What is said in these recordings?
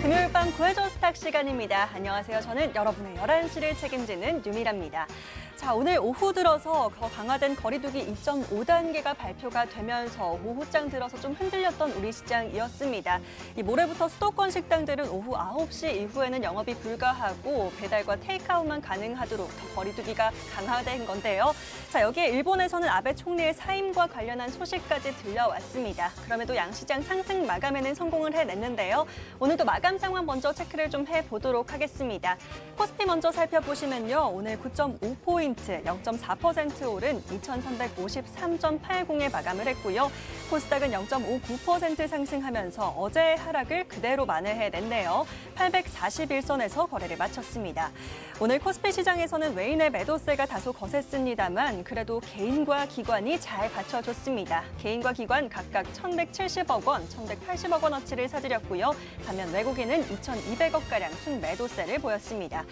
금요일 밤 구해줘 스탁 시간입니다. 안녕하세요. 저는 여러분의 11시를 책임지는 유미라입니다. 자, 오늘 오후 들어서 더 강화된 거리두기 2.5단계가 발표가 되면서 오후장 들어서 좀 흔들렸던 우리 시장이었습니다. 이 모레부터 수도권 식당들은 오후 9시 이후에는 영업이 불가하고 배달과 테이크아웃만 가능하도록 더 거리두기가 강화된 건데요. 자, 여기에 일본에서는 아베 총리의 사임과 관련한 소식까지 들려왔습니다. 그럼에도 양시장 상승 마감에는 성공을 해냈는데요. 오늘도 마감 상황 먼저 체크를 좀 해보도록 하겠습니다. 코스피 먼저 살펴보시면요. 오늘 9.5포인트 0.4% 오른 2,353.80에 마감을 했고요. 코스닥은 0.59% 상승하면서 어제의 하락을 그대로 만회해냈네요. 841선에서 거래를 마쳤습니다. 오늘 코스피 시장에서는 외인의 매도세가 다소 거셌습니다만 그래도 개인과 기관이 잘 받쳐줬습니다. 개인과 기관 각각 1,170억 원, 1,180억 원어치를 사들였고요. 반면 외국인은 2,200억가량 순매도세를 보였습니다.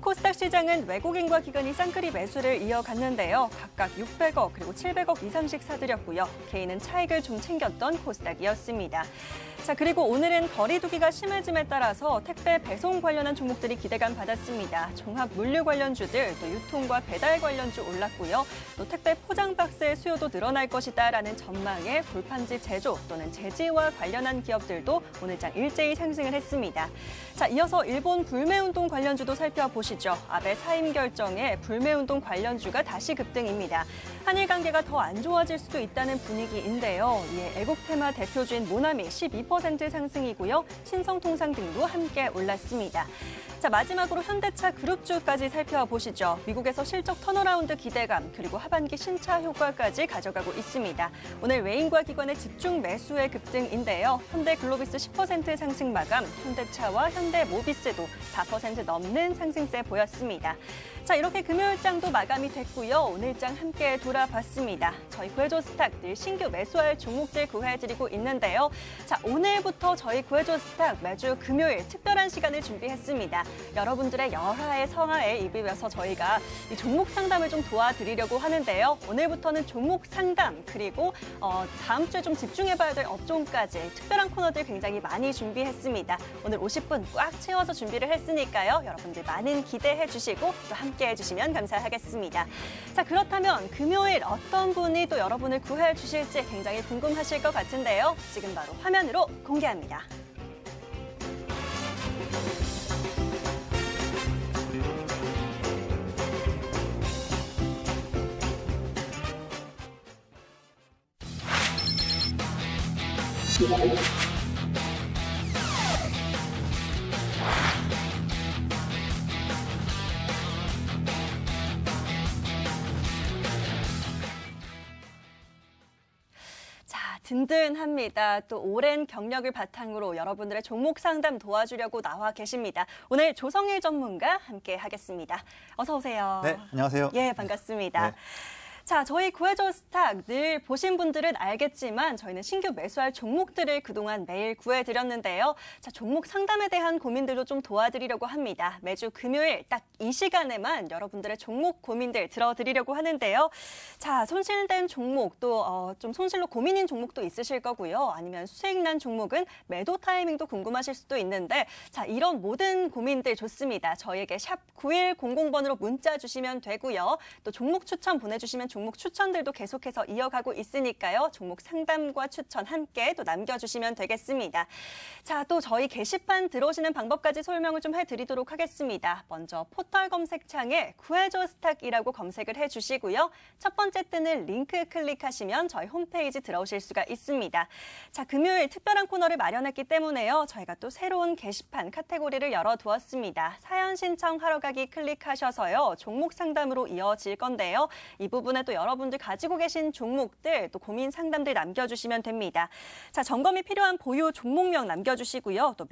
코스닥 시장은 외국인과 기관이 쌍끌이 매수를 이어갔는데요. 각각 600억 그리고 700억 이상씩 사들였고요. 개인은 차익을 좀 챙겼던 코스닥이었습니다. 자, 그리고 오늘은 거리두기가 심해짐에 따라서 택배 배송 관련한 종목들이 기대감 받았습니다. 종합 물류 관련주들, 또 유통과 배달 관련주 올랐고요. 또 택배 포장 박스의 수요도 늘어날 것이다라는 전망에 골판지 제조 또는 제지와 관련한 기업들도 오늘장 일제히 상승을 했습니다. 자, 이어서 일본 불매운동 관련주도 살펴보시죠. 아베 사임 결정에 불매운동 관련주가 다시 급등입니다. 한일 관계가 더 안 좋아질 수도 있다는 분위기인데요. 이에 애국테마 대표주인 모나미 12% 상승이고요. 신성통상 등도 함께 올랐습니다. 자, 마지막으로 현대차 그룹주까지 살펴보시죠. 미국에서 실적 턴어라운드 기대감 그리고 하반기 신차 효과까지 가져가고 있습니다. 오늘 외인과 기관의 집중 매수의 급등인데요. 현대글로비스 10% 상승 마감, 현대차와 현대모비스도 4% 넘는 상승세 보였습니다. 자, 이렇게 금요일장도 마감이 됐고요. 오늘장 함께 돌아봤습니다. 저희 구해줘 스탁 늘 신규 매수할 종목들 구해드리고 있는데요. 자, 오늘부터 저희 구해줘 스탁 매주 금요일 특별한 시간을 준비했습니다. 여러분들의 열화의 성화에 입으면서 저희가 이 종목 상담을 좀 도와드리려고 하는데요. 오늘부터는 종목 상담 그리고 다음 주에 좀 집중해봐야 될 업종까지 특별한 코너들 굉장히 많이 준비했습니다. 오늘 50분 꽉 채워서 준비를 했으니까요. 여러분들 많은 기대해 주시고 또 함께해 주시면 감사하겠습니다. 자, 그렇다면 금요일 어떤 분이 또 여러분을 구해 주실지 굉장히 궁금하실 것 같은데요. 지금 바로 화면으로 공개합니다. 자, 든든합니다. 또 오랜 경력을 바탕으로 여러분들의 종목 상담 도와주려고 나와 계십니다. 오늘 조성일 전문가 함께 하겠습니다. 어서 오세요. 네, 안녕하세요. 예, 반갑습니다. 네. 자, 저희 구해줘 스탁 늘 보신 분들은 알겠지만 저희는 신규 매수할 종목들을 그동안 매일 구해드렸는데요. 자, 종목 상담에 대한 고민들도 좀 도와드리려고 합니다. 매주 금요일 딱 이 시간에만 여러분들의 종목 고민들 들어드리려고 하는데요. 자, 손실된 종목 또 좀 손실로 고민인 종목도 있으실 거고요. 아니면 수익 난 종목은 매도 타이밍도 궁금하실 수도 있는데 자, 이런 모든 고민들 좋습니다. 저희에게 샵 9100번으로 문자 주시면 되고요. 또 종목 추천 보내주시면 종목 추천들도 계속해서 이어가고 있으니까요. 종목 상담과 추천 함께 또 남겨주시면 되겠습니다. 자, 또 저희 게시판 들어오시는 방법까지 설명을 좀 해드리도록 하겠습니다. 먼저 포털 검색창에 구해줘 스탁이라고 검색을 해주시고요. 첫 번째 뜨는 링크 클릭하시면 저희 홈페이지 들어오실 수가 있습니다. 자, 금요일 특별한 코너를 마련했기 때문에요. 저희가 또 새로운 게시판 카테고리를 열어두었습니다. 사연 신청하러 가기 클릭하셔서요. 종목 상담으로 이어질 건데요. 이 부분에 또 여러분들 가지고 계신 종목들 또 고민 상담들 남겨주시면 됩니다. 자, 점검이 필요한 보유 종목명 남겨주시고요. 또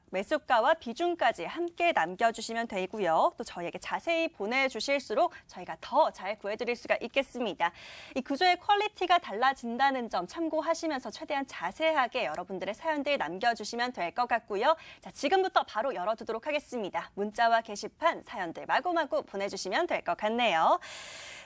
매수가와 비중까지 함께 남겨주시면 되고요. 또 저희에게 자세히 보내주실수록 저희가 더 잘 구해드릴 수가 있겠습니다. 이 구조의 퀄리티가 달라진다는 점 참고하시면서 최대한 자세하게 여러분들의 사연들 남겨주시면 될 것 같고요. 자, 지금부터 바로 열어두도록 하겠습니다. 문자와 게시판 사연들 마구마구 보내주시면 될 것 같네요.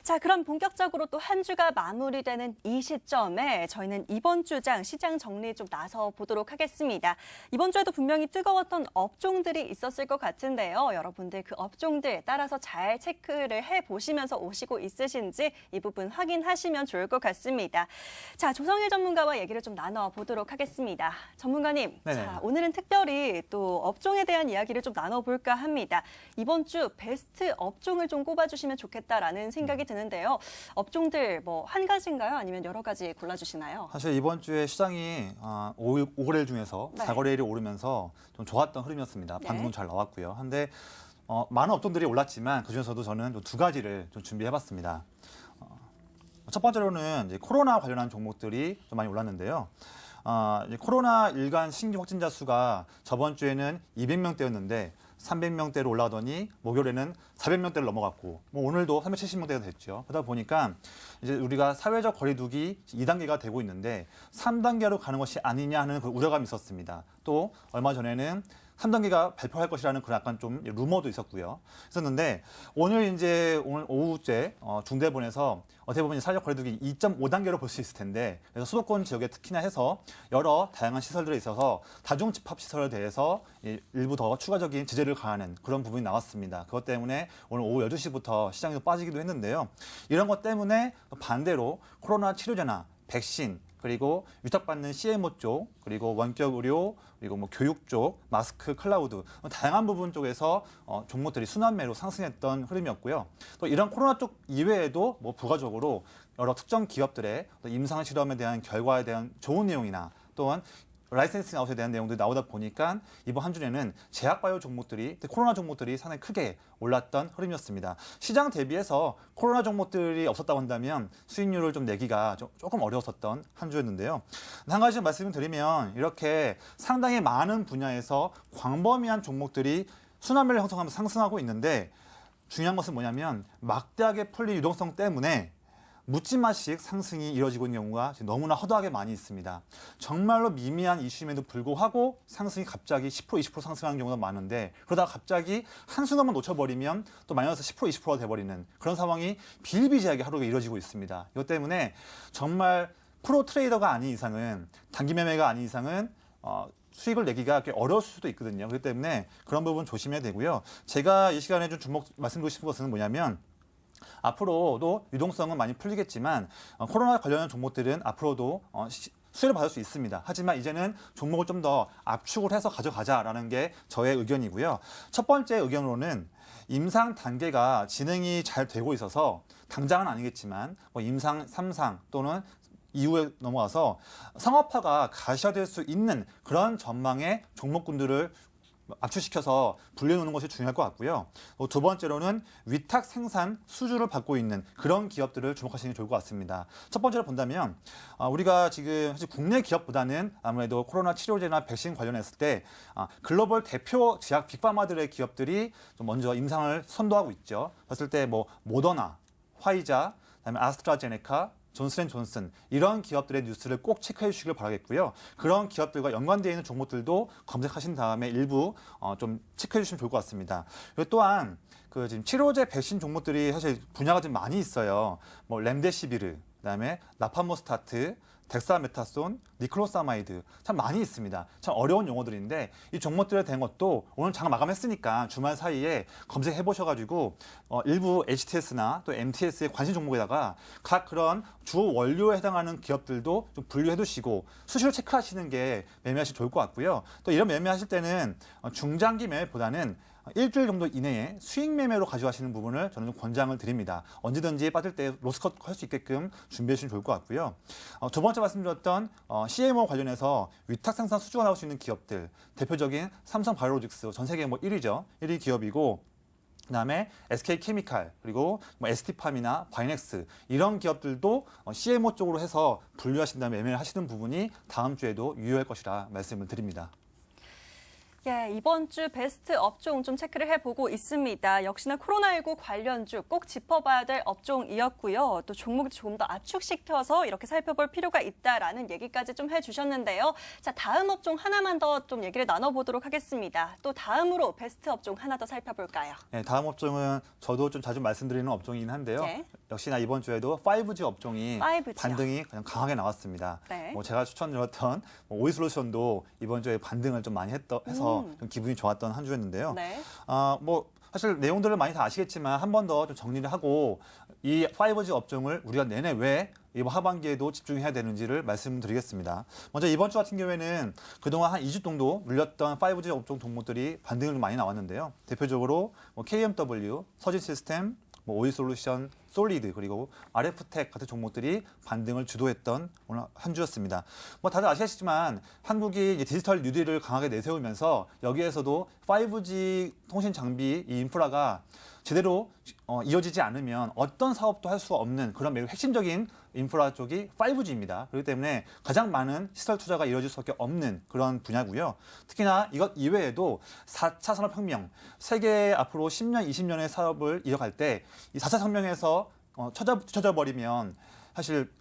자, 그럼 그럼 본격적으로 또 한 주가 마무리되는 이 시점에 저희는 이번 주장 시장 정리 좀 나서 보도록 하겠습니다. 이번 주에도 분명히 뜨거웠던 업종들이 있었을 것 같은데요. 여러분들 그 업종들 따라서 잘 체크를 해보시면서 오시고 있으신지 이 부분 확인하시면 좋을 것 같습니다. 자, 조성일 전문가와 얘기를 좀 나눠보도록 하겠습니다. 전문가님, 자, 오늘은 특별히 또 업종에 대한 이야기를 좀 나눠볼까 합니다. 이번 주 베스트 업종을 좀 꼽아주시면 좋겠다라는 생각이 드는데요. 업종들 뭐 한 가지인가요? 아니면 여러 가지 골라주시나요? 사실 이번 주에 시장이 5거래일 중에서 4거래일이 오르면서 좀 좋았던 흐름이었습니다. 반등은 잘 나왔고요. 한데 많은 업종들이 올랐지만 그중에서도 저는 두 가지를 좀 준비해봤습니다. 첫 번째로는 이제 코로나 관련한 종목들이 좀 많이 올랐는데요. 이제 코로나 일간 신규 확진자 수가 저번 주에는 200명대였는데 300명대로 올라가더니 목요일에는 400명대를 넘어갔고 오늘도 370명대가 됐죠. 그러다 보니까 이제 우리가 사회적 거리두기 2단계가 되고 있는데 3단계로 가는 것이 아니냐 하는 그 우려감이 있었습니다. 또 얼마 전에는 3단계가 발표할 것이라는 그런 약간 좀 루머도 있었는데 오늘 오후째 중대본에서 어떻게 보면 사회적 거리두기 2.5단계로 볼 수 있을 텐데 그래서 수도권 지역에 특히나 해서 여러 다양한 시설들에 있어서 다중 집합 시설에 대해서 일부 더 추가적인 제재를 가하는 그런 부분이 나왔습니다. 그것 때문에 오늘 오후 12시부터 시장에서 빠지기도 했는데요. 이런 것 때문에 반대로 코로나 치료제나 백신 그리고 위탁받는 CMO 쪽, 그리고 원격 의료, 그리고 뭐 교육 쪽, 마스크, 클라우드 다양한 부분 쪽에서 종목들이 순환매로 상승했던 흐름이었고요. 또 이런 코로나 쪽 이외에도 뭐 부가적으로 여러 특정 기업들의 임상 실험에 대한 결과에 대한 좋은 내용이나 또한 라이센싱 아웃에 대한 내용들이 나오다 보니까 이번 한 주에는 제약바이오 종목들이, 코로나 종목들이 상당히 크게 올랐던 흐름이었습니다. 시장 대비해서 코로나 종목들이 없었다고 한다면 수익률을 좀 내기가 조금 어려웠었던 한 주였는데요. 한 가지 말씀을 드리면 이렇게 상당히 많은 분야에서 광범위한 종목들이 순환매를 형성하면서 상승하고 있는데 중요한 것은 뭐냐면 막대하게 풀린 유동성 때문에 묻지마식 상승이 이뤄지고 있는 경우가 너무나 허다하게 많이 있습니다. 정말로 미미한 이슈임에도 불구하고 상승이 갑자기 10%, 20% 상승하는 경우가 많은데 그러다가 갑자기 한순간만 놓쳐버리면 또 마이너스 10%, 20%가 돼버리는 그런 상황이 비일비재하게 하루가 이뤄지고 있습니다. 이것 때문에 정말 프로 트레이더가 아닌 이상은 단기 매매가 아닌 이상은 수익을 내기가 꽤 어려울 수도 있거든요. 그렇기 때문에 그런 부분 조심해야 되고요. 제가 이 시간에 좀 말씀드리고 싶은 것은 뭐냐면 앞으로도 유동성은 많이 풀리겠지만 코로나 관련한 종목들은 앞으로도 수혜를 받을 수 있습니다. 하지만 이제는 종목을 좀 더 압축을 해서 가져가자라는 게 저의 의견이고요. 첫 번째 의견으로는 임상 단계가 진행이 잘 되고 있어서 당장은 아니겠지만 임상 3상 또는 이후에 넘어와서 상업화가 가시화될 수 있는 그런 전망의 종목군들을 압축시켜서 분류해놓는 것이 중요할 것 같고요. 두 번째로는 위탁 생산 수주를 받고 있는 그런 기업들을 주목하시는 게 좋을 것 같습니다. 첫 번째로 본다면 우리가 지금 사실 국내 기업보다는 아무래도 코로나 치료제나 백신 관련했을 때 글로벌 대표 제약 빅파마들의 기업들이 좀 먼저 임상을 선도하고 있죠. 그랬을 때 뭐 모더나, 화이자, 그다음에 아스트라제네카, 존슨앤존슨 이런 기업들의 뉴스를 꼭 체크해 주시길 바라겠고요. 그런 기업들과 연관되어 있는 종목들도 검색하신 다음에 일부 좀 체크해 주시면 좋을 것 같습니다. 그리고 또한 지금 치료제 백신 종목들이 사실 분야가 좀 많이 있어요. 뭐 렘데시비르, 그다음에 라파모스타트, 덱사메타손, 니클로사마이드 참 많이 있습니다. 참 어려운 용어들인데 이 종목들에 대한 것도 오늘 장 마감했으니까 주말 사이에 검색해 보셔가지고 일부 HTS나 또 MTS의 관심 종목에다가 각 그런 주요 원료에 해당하는 기업들도 좀 분류해 두시고 수시로 체크하시는 게 매매하시면 좋을 것 같고요. 또 이런 매매하실 때는 중장기 매매보다는 일주일 정도 이내에 수익 매매로 가져가시는 부분을 저는 좀 권장을 드립니다. 언제든지 빠질 때 로스컷 할 수 있게끔 준비해 주시면 좋을 것 같고요. 두 번째 말씀드렸던 CMO 관련해서 위탁 생산 수주가 나올 수 있는 기업들, 대표적인 삼성바이오로직스 전 세계 1위죠. 1위 기업이고 그다음에 SK케미칼 그리고 ST팜이나 바이넥스 이런 기업들도 CMO 쪽으로 해서 분류하신 다음에 매매를 하시는 부분이 다음 주에도 유효할 것이라 말씀을 드립니다. 예, 이번 주 베스트 업종 좀 체크를 해보고 있습니다. 역시나 코로나19 관련주 꼭 짚어봐야 될 업종이었고요. 또 종목을 조금 더 압축시켜서 이렇게 살펴볼 필요가 있다라는 얘기까지 좀 해주셨는데요. 자, 다음 업종 하나만 더 좀 얘기를 나눠보도록 하겠습니다. 또 다음으로 베스트 업종 하나 더 살펴볼까요? 네, 다음 업종은 저도 좀 자주 말씀드리는 업종이긴 한데요. 네. 역시나 이번 주에도 5G 업종이 5G 요. 반등이 그냥 강하게 나왔습니다. 네. 제가 추천드렸던 오이솔루션도 이번 주에 반등을 좀 많이 해서 좀 기분이 좋았던 한 주였는데요. 네. 사실 내용들을 많이 다 아시겠지만 한 번 더 좀 정리를 하고 이 5G 업종을 우리가 내내 왜 이번 하반기에도 집중해야 되는지를 말씀드리겠습니다. 먼저 이번 주 같은 경우에는 그동안 한 2주 정도 눌렸던 5G 업종 종목들이 반등을 많이 나왔는데요. 대표적으로 KMW, 서진시스템, 오이솔루션, 솔리드 그리고 RF텍 같은 종목들이 반등을 주도했던 오늘 한 주였습니다. 다들 아시겠지만 한국이 이제 디지털 뉴딜을 강하게 내세우면서 여기에서도 5G 통신 장비 이 인프라가 제대로 이어지지 않으면 어떤 사업도 할 수 없는 그런 매우 핵심적인 인프라 쪽이 5G입니다. 그렇기 때문에 가장 많은 시설 투자가 이루어질 수밖에 없는 그런 분야고요. 특히나 이것 이외에도 4차 산업혁명, 세계 앞으로 10년, 20년의 사업을 이어갈 때 이 4차 혁명에서 쳐져 버리면 사실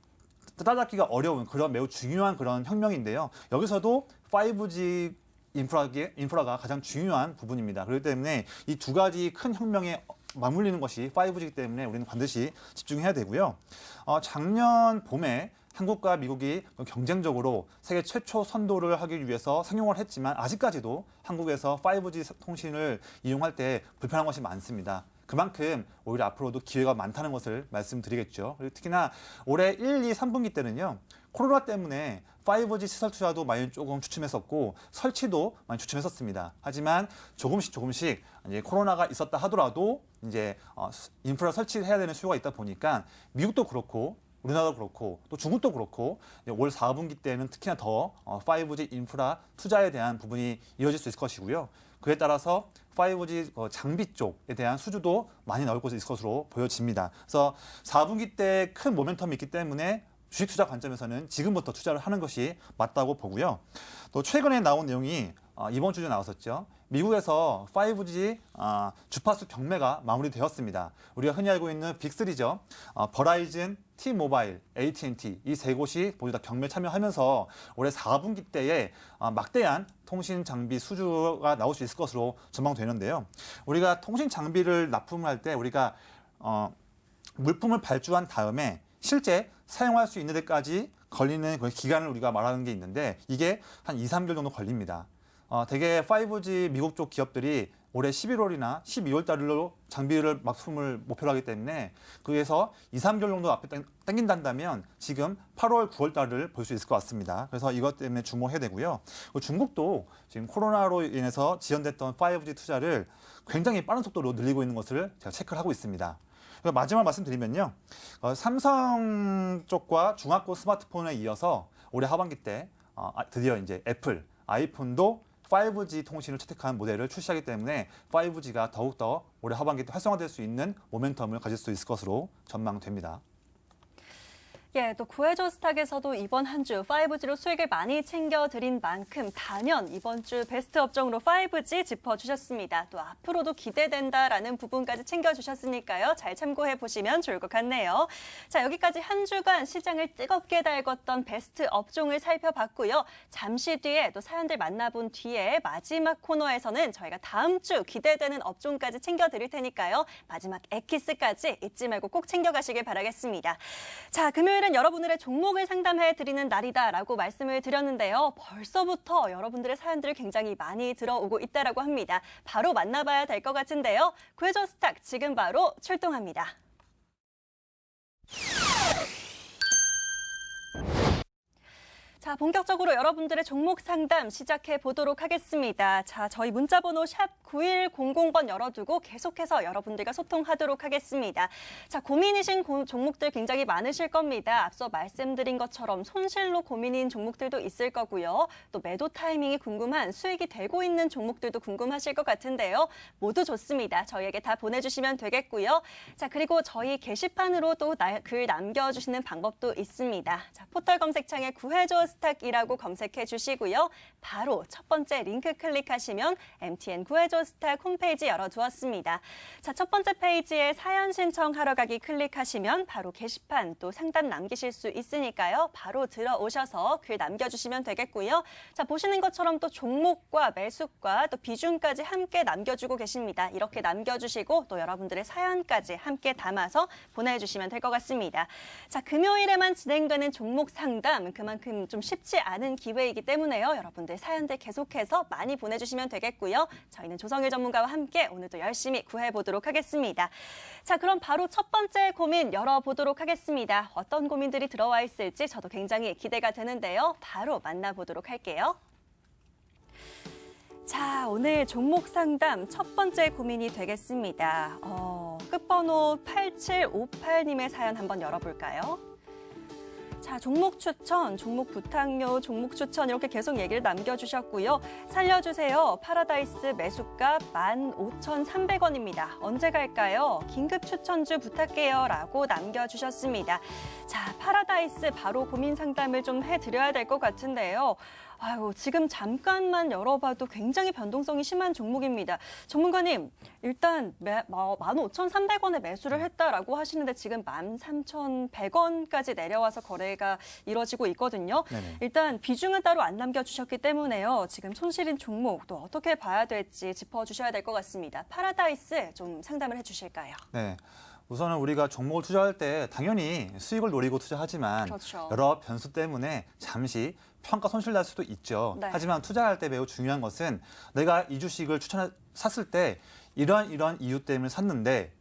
따라잡기가 어려운 그런 매우 중요한 그런 혁명인데요. 여기서도 5G 인프라가 가장 중요한 부분입니다. 그렇기 때문에 이 두 가지 큰 혁명에 맞물리는 것이 5G이기 때문에 우리는 반드시 집중해야 되고요. 작년 봄에 한국과 미국이 경쟁적으로 세계 최초 선도를 하기 위해서 상용을 했지만 아직까지도 한국에서 5G 통신을 이용할 때 불편한 것이 많습니다. 그만큼 오히려 앞으로도 기회가 많다는 것을 말씀드리겠죠. 그리고 특히나 올해 1, 2, 3분기 때는요. 코로나 때문에 5G 시설 투자도 많이 조금 주춤했었고 설치도 많이 주춤했었습니다. 하지만 조금씩 이제 코로나가 있었다 하더라도 이제 인프라 설치를 해야 되는 수요가 있다 보니까 미국도 그렇고 우리나라도 그렇고 또 중국도 그렇고 올 4분기 때는 특히나 더 5G 인프라 투자에 대한 부분이 이어질 수 있을 것이고요. 그에 따라서 5G 장비 쪽에 대한 수주도 많이 나올 것이 있을 것으로 보여집니다. 그래서 4분기 때 큰 모멘텀이 있기 때문에 주식 투자 관점에서는 지금부터 투자를 하는 것이 맞다고 보고요. 또 최근에 나온 내용이 이번 주에 나왔었죠. 미국에서 5G 주파수 경매가 마무리되었습니다. 우리가 흔히 알고 있는 빅3죠. 버라이즌, T-모바일, AT&T 이 세 곳이 모두 다 경매 참여하면서 올해 4분기 때에 막대한 통신 장비 수주가 나올 수 있을 것으로 전망되는데요. 우리가 통신 장비를 납품할 때 우리가 물품을 발주한 다음에 실제 사용할 수 있는 데까지 걸리는 그 기간을 우리가 말하는 게 있는데 이게 한 2, 3개월 정도 걸립니다. 대개 5G 미국 쪽 기업들이 올해 11월이나 12월 달로 장비를 납품을 목표로 하기 때문에 그에서 2, 3개월 정도 앞에 당긴다면 지금 8월, 9월 달을 볼 수 있을 것 같습니다. 그래서 이것 때문에 주목해야 되고요. 중국도 지금 코로나로 인해서 지연됐던 5G 투자를 굉장히 빠른 속도로 늘리고 있는 것을 제가 체크를 하고 있습니다. 마지막 말씀드리면요. 삼성 쪽과 중화권 스마트폰에 이어서 올해 하반기 때 드디어 이제 애플, 아이폰도 5G 통신을 채택한 모델을 출시하기 때문에 5G가 더욱더 올해 하반기 때 활성화될 수 있는 모멘텀을 가질 수 있을 것으로 전망됩니다. 예, 또 구해줘 스탁에서도 이번 한 주 5G로 수익을 많이 챙겨드린 만큼 단연 이번 주 베스트 업종으로 5G 짚어주셨습니다. 또 앞으로도 기대된다라는 부분까지 챙겨주셨으니까요. 잘 참고해 보시면 좋을 것 같네요. 자, 여기까지 한 주간 시장을 뜨겁게 달궜던 베스트 업종을 살펴봤고요. 잠시 뒤에 또 사연들 만나본 뒤에 마지막 코너에서는 저희가 다음 주 기대되는 업종까지 챙겨드릴 테니까요. 마지막 엑기스까지 잊지 말고 꼭 챙겨가시길 바라겠습니다. 자, 금요일은 여러분들의 종목을 상담해드리는 날이다라고 말씀을 드렸는데요. 벌써부터 여러분들의 사연들이 굉장히 많이 들어오고 있다라고 합니다. 바로 만나봐야 될 것 같은데요. 구해줘 스탁 지금 바로 출동합니다. 자, 본격적으로 여러분들의 종목 상담 시작해 보도록 하겠습니다. 자, 저희 문자번호 샵 9100번 열어두고 계속해서 여러분들과 소통하도록 하겠습니다. 자, 고민이신 종목들 굉장히 많으실 겁니다. 앞서 말씀드린 것처럼 손실로 고민인 종목들도 있을 거고요. 또 매도 타이밍이 궁금한 수익이 되고 있는 종목들도 궁금하실 것 같은데요. 모두 좋습니다. 저희에게 다 보내주시면 되겠고요. 자, 그리고 저희 게시판으로 또 글 남겨주시는 방법도 있습니다. 자, 포털 검색창에 구해줘 스탁이라고 검색해 주시고요. 바로 첫 번째 링크 클릭하시면 MTN 구해줘 스탁 홈페이지 열어두었습니다. 자, 첫 번째 페이지에 사연 신청하러 가기 클릭하시면 바로 게시판 또 상담 남기실 수 있으니까요. 바로 들어오셔서 글 남겨주시면 되겠고요. 자, 보시는 것처럼 또 종목과 매수과 또 비중까지 함께 남겨주고 계십니다. 이렇게 남겨주시고 또 여러분들의 사연까지 함께 담아서 보내주시면 될 것 같습니다. 자, 금요일에만 진행되는 종목 상담 그만큼 좀 쉽지 않은 기회이기 때문에요. 여러분들 사연들 계속해서 많이 보내주시면 되겠고요. 저희는 조성일 전문가와 함께 오늘도 열심히 구해보도록 하겠습니다. 자, 그럼 바로 첫 번째 고민 열어보도록 하겠습니다. 어떤 고민들이 들어와 있을지 저도 굉장히 기대가 되는데요. 바로 만나보도록 할게요. 자, 오늘 종목 상담 첫 번째 고민이 되겠습니다. 끝번호 8758님의 사연 한번 열어볼까요? 자, 종목 추천, 종목 부탁료, 종목 추천 이렇게 계속 얘기를 남겨주셨고요. 살려주세요. 파라다이스 매수가 15,300원입니다. 언제 갈까요? 긴급 추천주 부탁해요. 라고 남겨주셨습니다. 자, 파라다이스 바로 고민 상담을 좀 해드려야 될 것 같은데요. 아유, 지금 잠깐만 열어봐도 굉장히 변동성이 심한 종목입니다. 전문가님, 일단 15,300원에 매수를 했다라고 하시는데 지금 13,100원까지 내려와서 거래가 이루어지고 있거든요. 네네. 일단 비중은 따로 안 남겨주셨기 때문에요. 지금 손실인 종목 또 어떻게 봐야 될지 짚어주셔야 될 것 같습니다. 파라다이스 좀 상담을 해주실까요? 네. 우선은 우리가 종목을 투자할 때 당연히 수익을 노리고 투자하지만 그렇죠. 여러 변수 때문에 잠시 평가 손실 날 수도 있죠. 네. 하지만 투자할 때 매우 중요한 것은 내가 이 주식을 샀을 때 이러한 이유 때문에 샀는데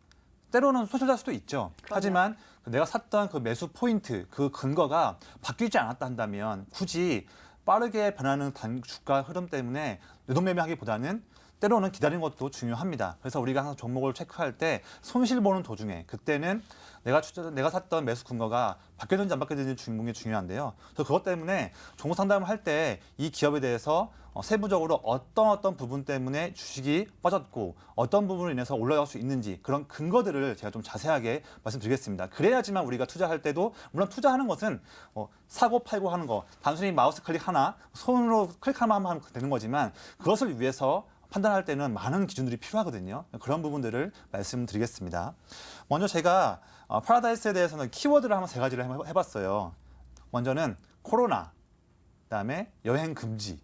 때로는 손실 날 수도 있죠. 그럼요. 하지만 내가 샀던 그 매수 포인트, 그 근거가 바뀌지 않았다 한다면 굳이 빠르게 변하는 주가 흐름 때문에 유동매매하기보다는 때로는 기다리는 것도 중요합니다. 그래서 우리가 항상 종목을 체크할 때 손실 보는 도중에 그때는 내가 샀던 매수 근거가 바뀌었는지 안 바뀌었는지 주목이 중요한데요. 그래서 그것 때문에 종목 상담을 할 때 이 기업에 대해서 세부적으로 어떤 부분 때문에 주식이 빠졌고 어떤 부분으로 인해서 올라갈 수 있는지 그런 근거들을 제가 좀 자세하게 말씀드리겠습니다. 그래야지만 우리가 투자할 때도 물론 투자하는 것은 사고 팔고 하는 거 단순히 마우스 클릭 하나 손으로 클릭하면 하면 되는 거지만 그것을 위해서 판단할 때는 많은 기준들이 필요하거든요. 그런 부분들을 말씀드리겠습니다. 먼저 제가 파라다이스에 대해서는 키워드를 한번 세 가지를 해봤어요. 먼저는 코로나, 그다음에 여행 금지,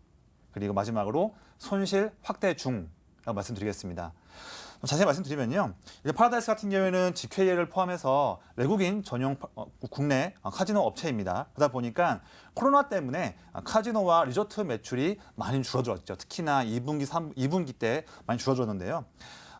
그리고 마지막으로 손실 확대 중이라고 말씀드리겠습니다. 자세히 말씀드리면요. 파라다이스 같은 경우에는 GK를 포함해서 외국인 전용 국내 카지노 업체입니다. 그러다 보니까 코로나 때문에 카지노와 리조트 매출이 많이 줄어들었죠. 특히나 2분기 때 많이 줄어들었는데요.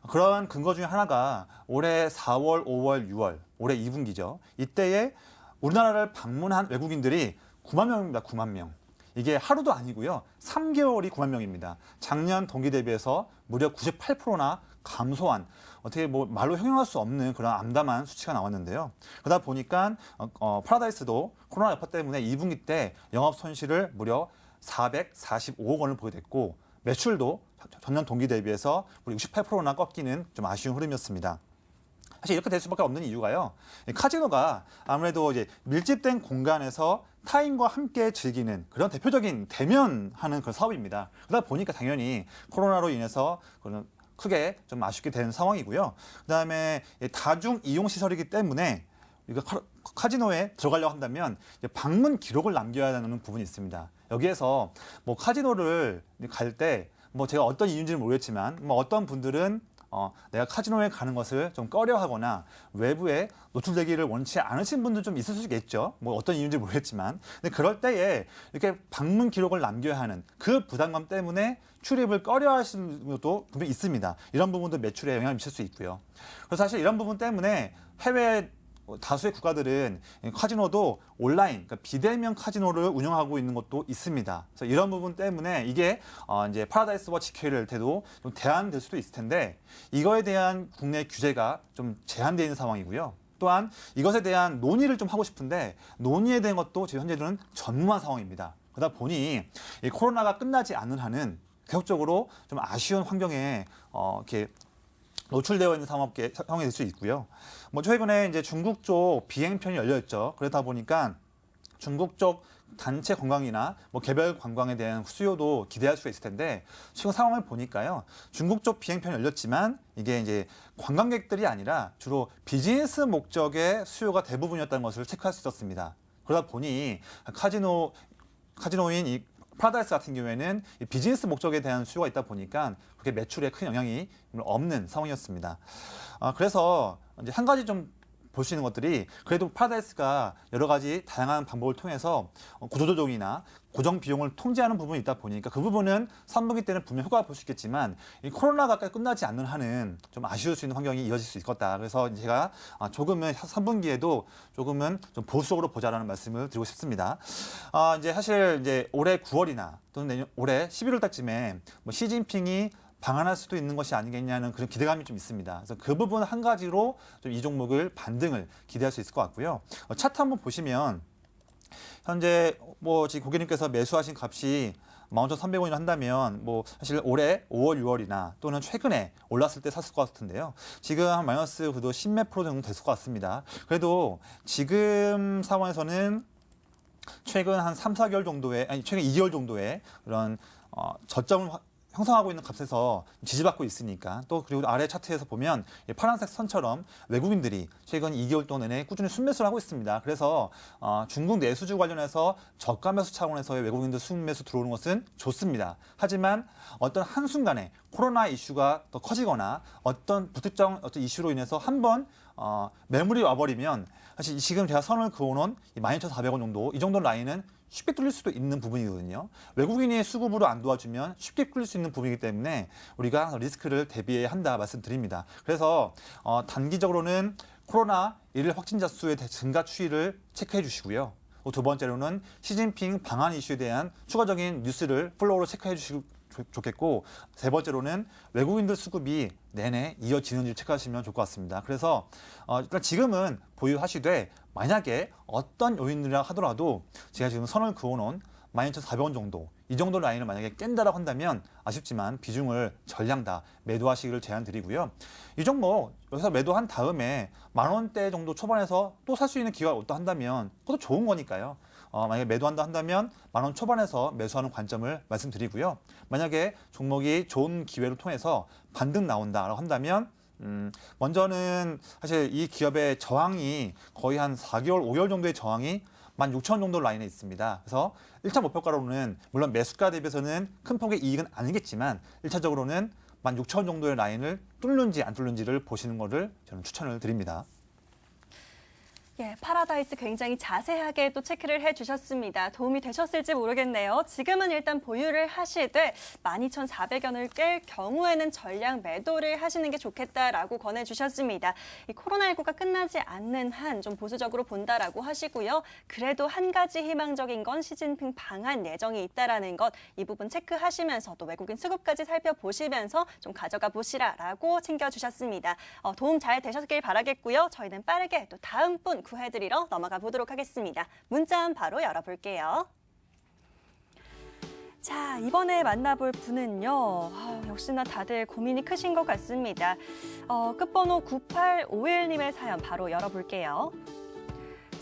그러한 근거 중에 하나가 올해 4월, 5월, 6월, 올해 2분기죠. 이때에 우리나라를 방문한 외국인들이 9만 명입니다. 9만 명. 이게 하루도 아니고요. 3개월이 9만 명입니다. 작년 동기 대비해서 무려 98%나 감소한 어떻게 말로 형용할 수 없는 그런 암담한 수치가 나왔는데요. 그러다 보니까 파라다이스도 코로나 여파 때문에 2분기 때 영업 손실을 무려 445억 원을 보게 됐고 매출도 전년 동기 대비해서 우리 68%나 꺾이는 좀 아쉬운 흐름이었습니다. 사실 이렇게 될 수밖에 없는 이유가요. 카지노가 아무래도 이제 밀집된 공간에서 타인과 함께 즐기는 그런 대표적인 대면하는 그런 사업입니다. 그러다 보니까 당연히 코로나로 인해서 그런 크게 좀 아쉽게 된 상황이고요. 그다음에 다중 이용 시설이기 때문에 이거 카지노에 들어가려고 한다면 방문 기록을 남겨야 하는 부분이 있습니다. 여기에서 카지노를 갈 때 제가 어떤 이유인지는 모르겠지만 어떤 분들은 내가 카지노에 가는 것을 좀 꺼려하거나 외부에 노출되기를 원치 않으신 분들 좀 있을 수 있겠죠. 어떤 이유인지 모르겠지만. 근데 그럴 때에 이렇게 방문 기록을 남겨야 하는 그 부담감 때문에 출입을 꺼려하시는 것도 분명히 있습니다. 이런 부분도 매출에 영향을 미칠 수 있고요. 그래서 사실 이런 부분 때문에 해외 다수의 국가들은 카지노도 온라인, 그러니까 비대면 카지노를 운영하고 있는 것도 있습니다. 그래서 이런 부분 때문에 이게 이제 파라다이스와 GK를 때도 좀 대안될 수도 있을 텐데 이거에 대한 국내 규제가 좀 제한되어 있는 상황이고요. 또한 이것에 대한 논의를 좀 하고 싶은데 논의에 대한 것도 지금 현재는 전무한 상황입니다. 그러다 보니 이 코로나가 끝나지 않는 한은 계속적으로 좀 아쉬운 환경에 이렇게 노출되어 있는 상황이 될 수 있고요. 최근에 이제 중국 쪽 비행편이 열려 있죠. 그러다 보니까 중국 쪽 단체 관광이나 뭐 개별 관광에 대한 수요도 기대할 수가 있을 텐데 지금 상황을 보니까요. 중국 쪽 비행편이 열렸지만 이게 이제 관광객들이 아니라 주로 비즈니스 목적의 수요가 대부분이었다는 것을 체크할 수 있었습니다. 그러다 보니 카지노인 이 파라다이스 같은 경우에는 이 비즈니스 목적에 대한 수요가 있다 보니까 그게 매출에 큰 영향이 없는 상황이었습니다. 그래서 이제 한 가지 좀 볼 수 있는 것들이 그래도 파라다이스가 여러 가지 다양한 방법을 통해서 구조조정이나 고정 비용을 통제하는 부분이 있다 보니까 그 부분은 3분기 때는 분명 효과를 볼 수 있겠지만 이 코로나가 끝나지 않는 한은 좀 아쉬울 수 있는 환경이 이어질 수 있겠다. 그래서 제가 조금은 3분기에도 조금은 좀 보수적으로 보자라는 말씀을 드리고 싶습니다. 이제 사실 이제 올해 9월이나 또는 올해 11월 달쯤에 뭐 시진핑이 방한할 수도 있는 것이 아니겠냐는 그런 기대감이 좀 있습니다. 그래서 그 부분 한 가지로 좀 이 종목을 반등을 기대할 수 있을 것 같고요. 차트 한번 보시면 현재 뭐 지금 고객님께서 매수하신 값이 15,300원이라 한다면 뭐 사실 올해 5월, 6월이나 또는 최근에 올랐을 때 샀을 것 같은데요. 지금 한 마이너스 그래도 10몇 프로 정도 됐을 것 같습니다. 그래도 지금 상황에서는 최근 한 3, 4개월 정도의 최근 2개월 정도의 그런 저점을 형성하고 있는 값에서 지지받고 있으니까 또 그리고 아래 차트에서 보면 파란색 선처럼 외국인들이 최근 2개월 동안 내내 꾸준히 순매수를 하고 있습니다. 그래서 중국 내수주 관련해서 저가 매수 차원에서의 외국인들 순매수 들어오는 것은 좋습니다. 하지만 어떤 한순간에 코로나 이슈가 더 커지거나 어떤 불특정 이슈로 인해서 한번 매물이 와버리면 사실 지금 제가 선을 그어놓은 12,400원 정도 이 정도 라인은 쉽게 뚫릴 수도 있는 부분이거든요. 외국인이 수급으로 안 도와주면 쉽게 뚫릴 수 있는 부분이기 때문에 우리가 리스크를 대비해야 한다 말씀드립니다. 그래서 단기적으로는 코로나 일일 확진자 수의 증가 추이를 체크해 주시고요. 두 번째로는 시진핑 방한 이슈에 대한 추가적인 뉴스를 플로우로 체크해 주시고 좋겠고 세 번째로는 외국인들 수급이 내내 이어지는지 체크하시면 좋을 것 같습니다. 그래서 일단 지금은 보유하시되 만약에 어떤 요인이라 하더라도 제가 지금 선을 그어놓은 12,400원 정도 이 정도 라인을 만약에 깬다라고 한다면 아쉽지만 비중을 전량 다 매도하시기를 제안드리고요. 이 종목 여기서 매도한 다음에 10,000원대 정도 초반에서 또 살 수 있는 기회가 있다 한다면 그것도 좋은 거니까요. 만약에 매도한다 한다면 10,000원 초반에서 매수하는 관점을 말씀드리고요. 만약에 종목이 좋은 기회를 통해서 반등 나온다라고 한다면 먼저는 사실 이 기업의 저항이 거의 한 4개월, 5개월 정도의 저항이 16,000원 정도 라인에 있습니다. 그래서 1차 목표가로는 물론 매수가 대비해서는 큰 폭의 이익은 아니겠지만 1차적으로는 16,000원 정도의 라인을 뚫는지 안 뚫는지를 보시는 것을 저는 추천을 드립니다. 예, 파라다이스 굉장히 자세하게 또 체크를 해주셨습니다. 도움이 되셨을지 모르겠네요. 지금은 일단 보유를 하시되 12,400원을 깰 경우에는 전량 매도를 하시는 게 좋겠다라고 권해주셨습니다. 이 코로나19가 끝나지 않는 한 좀 보수적으로 본다라고 하시고요. 그래도 한 가지 희망적인 건 시진핑 방한 예정이 있다라는 것, 이 부분 체크하시면서 또 외국인 수급까지 살펴보시면서 좀 가져가 보시라라고 챙겨주셨습니다. 도움 잘 되셨길 바라겠고요. 저희는 빠르게 또 다음 분 구해드리러 넘어가 보도록 하겠습니다. 문자 바로 열어볼게요. 자, 이번에 만나볼 분은요. 역시나 다들 고민이 크신 것 같습니다. 끝번호 9851님의 사연 바로 열어볼게요.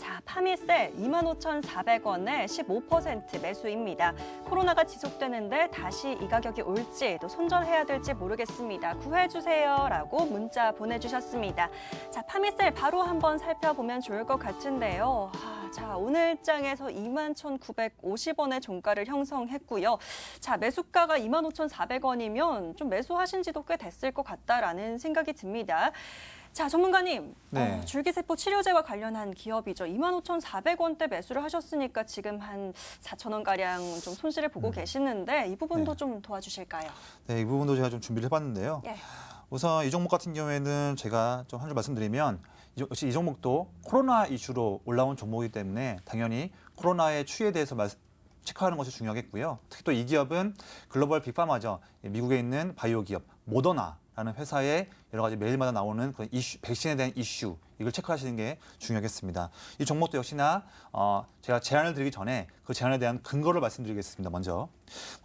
자, 파미셀 25,400원에 15% 매수입니다. 코로나가 지속되는데 다시 이 가격이 올지 또 손절해야 될지 모르겠습니다. 구해주세요라고 문자 보내주셨습니다. 자, 파미셀 바로 한번 살펴보면 좋을 것 같은데요. 자, 오늘 장에서 21,950원의 종가를 형성했고요. 자, 매수가가 25,400원이면 좀 매수하신 지도 꽤 됐을 것 같다라는 생각이 듭니다. 자, 전문가님, 네. 줄기세포 치료제와 관련한 기업이죠. 25,400원대 매수를 하셨으니까 지금 한 4,000원가량 좀 손실을 보고 계시는데 이 부분도 네. 좀 도와주실까요? 네, 이 부분도 제가 좀 준비를 해봤는데요. 예. 우선 이 종목 같은 경우에는 제가 좀 한 줄 말씀드리면 역시 이 종목도 코로나 이슈로 올라온 종목이기 때문에 당연히 코로나의 추이에 대해서 체크하는 것이 중요하겠고요. 특히 또 이 기업은 글로벌 빅파마죠. 미국에 있는 바이오 기업 모더나 라는 회사의 여러 가지 매일마다 나오는 그런 이슈, 백신에 대한 이슈, 이걸 체크하시는 게 중요하겠습니다. 이 종목도 역시나 제가 제안을 드리기 전에 그 제안에 대한 근거를 말씀드리겠습니다. 먼저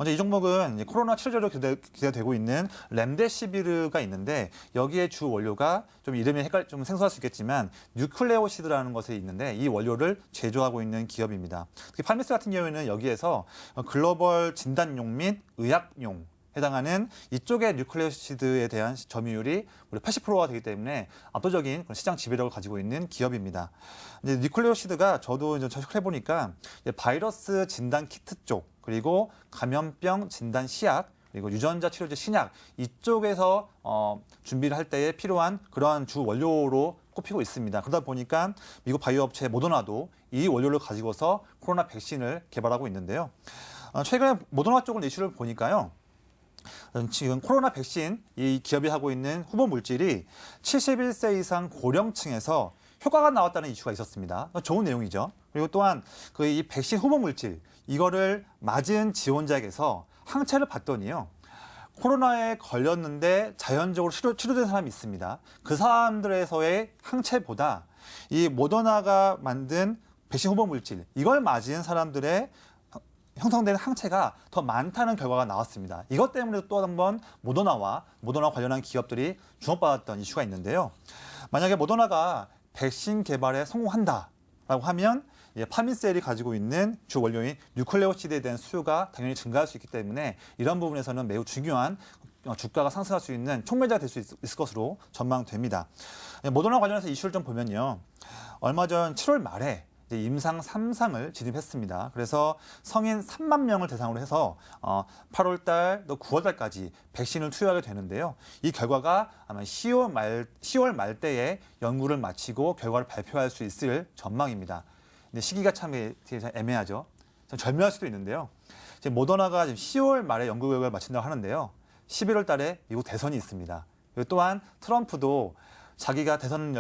이 종목은 이제 코로나 치료제로 기대되고 있는 렘데시비르가 있는데 여기에 주 원료가 좀 이름이 좀 생소할 수 있겠지만 뉴클레오시드라는 것이 있는데 이 원료를 제조하고 있는 기업입니다. 특히 팔미스 같은 경우에는 여기에서 글로벌 진단용 및 의학용 해당하는 이쪽의 뉴클레오시드에 대한 점유율이 우리 80%가 되기 때문에 압도적인 그런 시장 지배력을 가지고 있는 기업입니다. 이제 뉴클레오시드가 저도 이제 체크해 보니까 바이러스 진단 키트 쪽, 그리고 감염병 진단 시약, 그리고 유전자 치료제 신약 이쪽에서 준비를 할 때에 필요한 그러한 주 원료로 꼽히고 있습니다. 그러다 보니까 미국 바이오 업체 모더나도 이 원료를 가지고서 코로나 백신을 개발하고 있는데요. 최근에 모더나 쪽을 이슈를 보니까요. 지금 코로나 백신 이 기업이 하고 있는 후보 물질이 71세 이상 고령층에서 효과가 나왔다는 이슈가 있었습니다. 좋은 내용이죠. 그리고 또한 그 이 백신 후보 물질 이거를 맞은 지원자에게서 항체를 봤더니요. 코로나에 걸렸는데 자연적으로 치료된 사람이 있습니다. 그 사람들에서의 항체보다 이 모더나가 만든 백신 후보 물질 이걸 맞은 사람들의 형성되는 항체가 더 많다는 결과가 나왔습니다. 이것 때문에 또 한 번 모더나 관련한 기업들이 주목받았던 이슈가 있는데요. 만약에 모더나가 백신 개발에 성공한다라고 하면 파민셀이 가지고 있는 주 원료인 뉴클레오시드에 대한 수요가 당연히 증가할 수 있기 때문에 이런 부분에서는 매우 중요한 주가가 상승할 수 있는 촉매자가 될 수 있을 것으로 전망됩니다. 모더나 관련해서 이슈를 좀 보면요. 얼마 전 7월 말에 임상 3상을 진입했습니다. 그래서 성인 3만 명을 대상으로 해서 8월 달 또 9월 달까지 백신을 투여하게 되는데요. 이 결과가 아마 10월 말때에 연구를 마치고 결과를 발표할 수 있을 전망입니다. 근데 시기가 참 애매하죠. 좀 절묘할 수도 있는데요. 지금 모더나가 지금 10월 말에 연구 결과를 마친다고 하는데요. 11월 달에 미국 대선이 있습니다. 그리고 또한 트럼프도 자기가 대선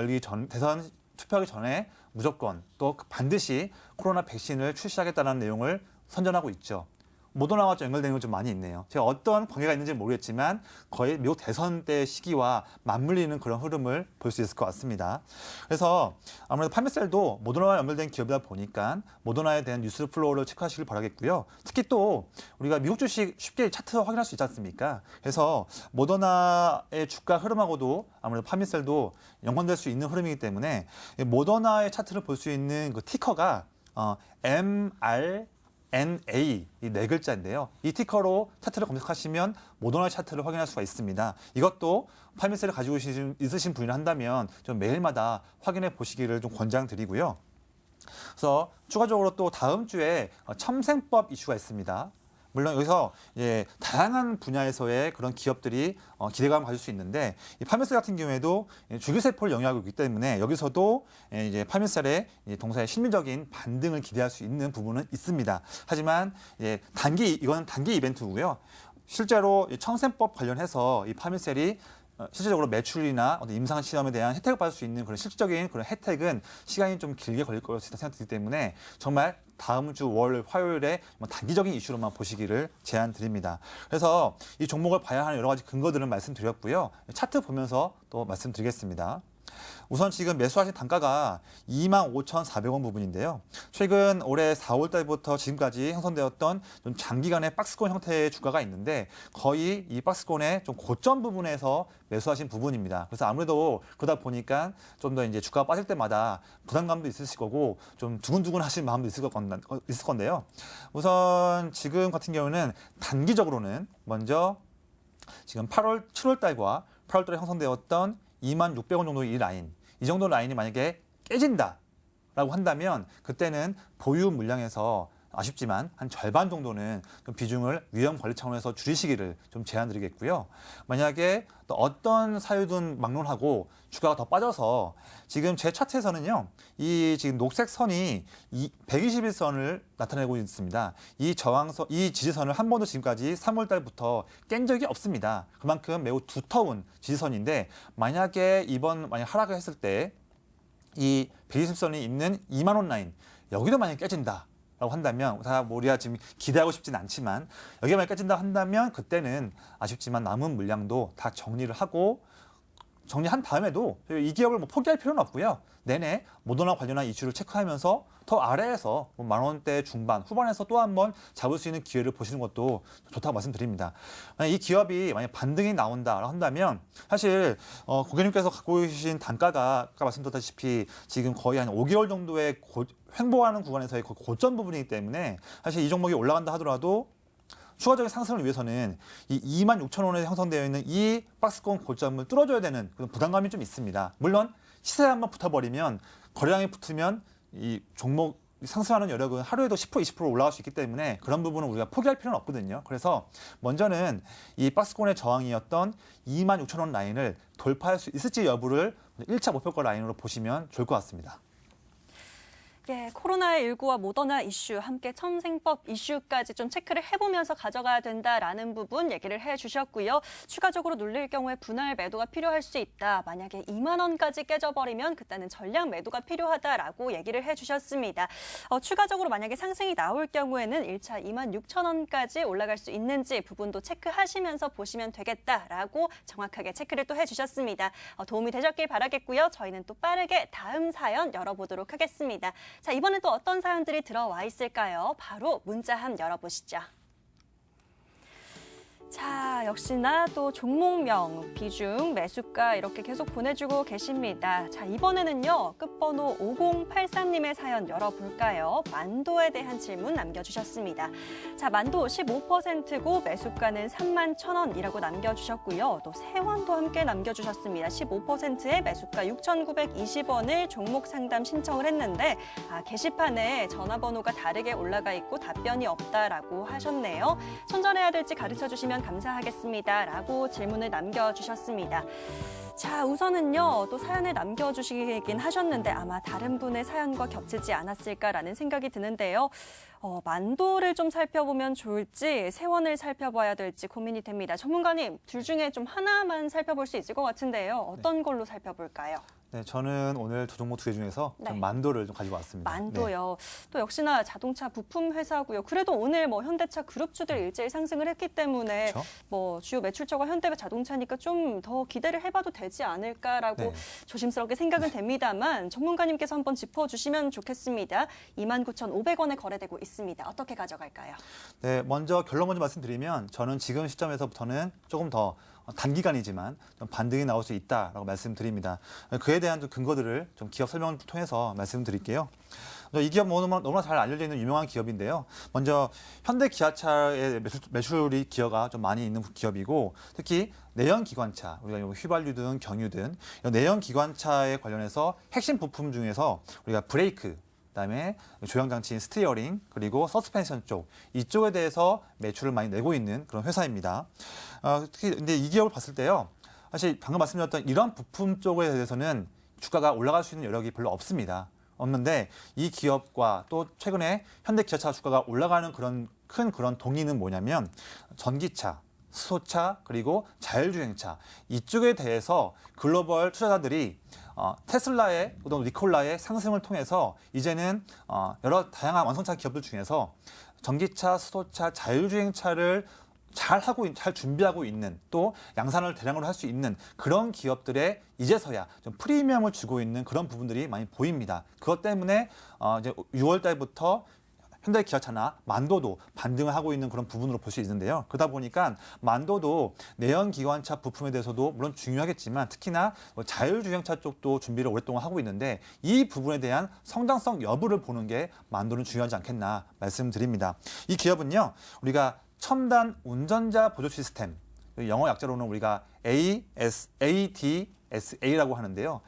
투표하기 전에 무조건 또 반드시 코로나 백신을 출시하겠다는 내용을 선전하고 있죠. 모더나와 좀 연결되는 건 좀 많이 있네요. 제가 어떤 관계가 있는지는 모르겠지만 거의 미국 대선 때 시기와 맞물리는 그런 흐름을 볼 수 있을 것 같습니다. 그래서 아무래도 파미셀도 모더나와 연결된 기업이다 보니까 모더나에 대한 뉴스 플로우를 체크하시길 바라겠고요. 특히 또 우리가 미국 주식 쉽게 차트 확인할 수 있지 않습니까? 그래서 모더나의 주가 흐름하고도 아무래도 파미셀도 연관될 수 있는 흐름이기 때문에 모더나의 차트를 볼 수 있는 그 티커가 MRNA 이 네 글자인데요. 이 티커로 차트를 검색하시면 모더나 차트를 확인할 수가 있습니다. 이것도 파미셀을 가지고 있으신 분이라 한다면 좀 매일마다 확인해 보시기를 좀 권장드리고요. 그래서 추가적으로 또 다음 주에 첨생법 이슈가 있습니다. 물론 여기서 다양한 분야에서의 그런 기업들이 기대감을 가질 수 있는데 이 파미셀 같은 경우에도 줄기세포를 영위하고 있기 때문에 여기서도 이제 파미셀의 동사의 실질적인 반등을 기대할 수 있는 부분은 있습니다. 하지만 이거는 단기 이벤트고요. 실제로 첨생법 관련해서 이 파미셀이 실질적으로 매출이나 어떤 임상 시험에 대한 혜택을 받을 수 있는 그런 실질적인 그런 혜택은 시간이 좀 길게 걸릴 것이다 생각되기 때문에 정말 다음 주 화요일에 단기적인 이슈로만 보시기를 제안드립니다. 그래서 이 종목을 봐야 하는 여러 가지 근거들을 말씀드렸고요. 차트 보면서 또 말씀드리겠습니다. 우선 지금 매수하신 단가가 25,400원 부분인데요. 최근 올해 4월 달부터 지금까지 형성되었던 좀 장기간의 박스권 형태의 주가가 있는데 거의 이 박스권의 좀 고점 부분에서 매수하신 부분입니다. 그래서 아무래도 그러다 보니까 좀 더 이제 주가가 빠질 때마다 부담감도 있으실 거고 좀 두근두근 하실 마음도 있을 건데요. 우선 지금 같은 경우는 단기적으로는 먼저 지금 7월 달과 8월 달에 형성되었던 26,600원 정도의 이 라인, 이 정도 라인이 만약에 깨진다라고 한다면 그때는 보유 물량에서 아쉽지만 한 절반 정도는 좀 비중을 위험 관리 차원에서 줄이시기를 좀 제안드리겠고요. 만약에 또 어떤 사유든 막론하고 주가가 더 빠져서 지금 제 차트에서는요, 이 지금 녹색 선이 121선을 나타내고 있습니다. 이 지지선을 한 번도 지금까지 3월 달부터 깬 적이 없습니다. 그만큼 매우 두터운 지지선인데 만약에 만약 하락을 했을 때 이 120선이 있는 2만 원 라인 여기도 만약에 깨진다. 라고 한다면 뭐 우리가 지금 기대하고 싶진 않지만 여기에 만약 깨진다 한다면 그때는 아쉽지만 남은 물량도 다 정리를 하고 정리한 다음에도 이 기업을 뭐 포기할 필요는 없고요. 내내 모더나 관련한 이슈를 체크하면서 더 아래에서 뭐 만 원대 중반, 후반에서 또 한 번 잡을 수 있는 기회를 보시는 것도 좋다고 말씀드립니다. 만약 이 기업이 만약 반등이 나온다고 한다면 사실 고객님께서 갖고 계신 단가가 아까 말씀드렸다시피 지금 거의 한 5개월 정도의 횡보하는 구간에서의 고점 부분이기 때문에 사실 이 종목이 올라간다 하더라도 추가적인 상승을 위해서는 이 26,000원에 형성되어 있는 이 박스권 고점을 뚫어줘야 되는 그런 부담감이 좀 있습니다. 물론 시세에 한번 붙어버리면 거래량이 붙으면 이 종목 상승하는 여력은 하루에도 10% 20% 올라갈 수 있기 때문에 그런 부분은 우리가 포기할 필요는 없거든요. 그래서 먼저는 이 박스권의 저항이었던 26,000원 라인을 돌파할 수 있을지 여부를 1차 목표가 라인으로 보시면 좋을 것 같습니다. 예, 코로나19와 모더나 이슈, 함께 첨생법 이슈까지 좀 체크를 해보면서 가져가야 된다라는 부분 얘기를 해주셨고요. 추가적으로 눌릴 경우에 분할 매도가 필요할 수 있다. 만약에 2만 원까지 깨져버리면 그때는 전량 매도가 필요하다라고 얘기를 해주셨습니다. 추가적으로 만약에 상승이 나올 경우에는 1차 26,000원까지 올라갈 수 있는지 부분도 체크하시면서 보시면 되겠다라고 정확하게 체크를 또 해주셨습니다. 도움이 되셨길 바라겠고요. 저희는 또 빠르게 다음 사연 열어보도록 하겠습니다. 자, 이번엔 또 어떤 사연들이 들어와 있을까요? 바로 문자함 열어보시죠. 자, 역시나 또 종목명, 비중, 매수가 이렇게 계속 보내주고 계십니다. 자, 이번에는요, 끝번호 5084님의 사연 열어볼까요? 만도에 대한 질문 남겨주셨습니다. 자, 만도 15%고 매수가는 31,000원이라고 남겨주셨고요. 또 세원도 함께 남겨주셨습니다. 15%의 매수가 6,920원을 종목 상담 신청을 했는데 게시판에 전화번호가 다르게 올라가 있고 답변이 없다라고 하셨네요. 손절해야 될지 가르쳐주시면 감사하겠습니다. 라고 질문을 남겨주셨습니다. 자, 우선은요, 또 사연을 남겨주시긴 하셨는데 아마 다른 분의 사연과 겹치지 않았을까라는 생각이 드는데요. 만도를 좀 살펴보면 좋을지 세원을 살펴봐야 될지 고민이 됩니다. 전문가님, 둘 중에 좀 하나만 살펴볼 수 있을 것 같은데요. 어떤 걸로 살펴볼까요? 네, 저는 오늘 두 종목 두 개 중에서 네. 좀 만도를 좀 가지고 왔습니다. 만도요. 또 역시나 자동차 부품 회사고요. 그래도 오늘 뭐 현대차 그룹주들 일제히 상승을 했기 때문에 그렇죠? 뭐 주요 매출처가 현대자동차니까 좀 더 기대를 해봐도 되지 않을까라고 네. 조심스럽게 생각은 됩니다만 전문가님께서 한번 짚어주시면 좋겠습니다. 29,500원에 거래되고 있습니다. 어떻게 가져갈까요? 네, 먼저 결론 먼저 말씀드리면 저는 지금 시점에서부터는 조금 더 단기간이지만 좀 반등이 나올 수 있다라고 말씀드립니다. 그에 대한 좀 근거들을 좀 기업 설명을 통해서 말씀드릴게요. 이 기업 너무나 잘 알려져 있는 유명한 기업인데요. 먼저 현대기아차의 매출이 기여가 좀 많이 있는 기업이고 특히 내연기관차, 우리가 휘발유든 경유든 내연기관차에 관련해서 핵심 부품 중에서 우리가 브레이크, 그다음에 조향장치인 스티어링 그리고 서스펜션 쪽 이쪽에 대해서 매출을 많이 내고 있는 그런 회사입니다. 특히 근데 이 기업을 봤을 때요, 사실 방금 말씀드렸던 이런 부품 쪽에 대해서는 주가가 올라갈 수 있는 여력이 별로 없는데 이 기업과 또 최근에 현대기아차 주가가 올라가는 그런 동의는 뭐냐면 전기차, 수소차 그리고 자율주행차 이쪽에 대해서 글로벌 투자자들이 테슬라의 또는 니콜라의 상승을 통해서 이제는 여러 다양한 완성차 기업들 중에서 전기차, 수소차, 자율주행차를 잘 준비하고 있는 또 양산을 대량으로 할 수 있는 그런 기업들의 이제서야 좀 프리미엄을 주고 있는 그런 부분들이 많이 보입니다. 그것 때문에 이제 6월 달부터 현대기아차나 만도도 반등을 하고 있는 그런 부분으로 볼 수 있는데요. 그러다 보니까 만도도 내연기관차 부품에 대해서도 물론 중요하겠지만 특히나 자율주행차 쪽도 준비를 오랫동안 하고 있는데 이 부분에 대한 성장성 여부를 보는 게 만도는 중요하지 않겠나 말씀드립니다. 이 기업은요, 우리가 첨단 운전자 보조 시스템, 영어 약자로는 우리가 ADSA라고 하는데요.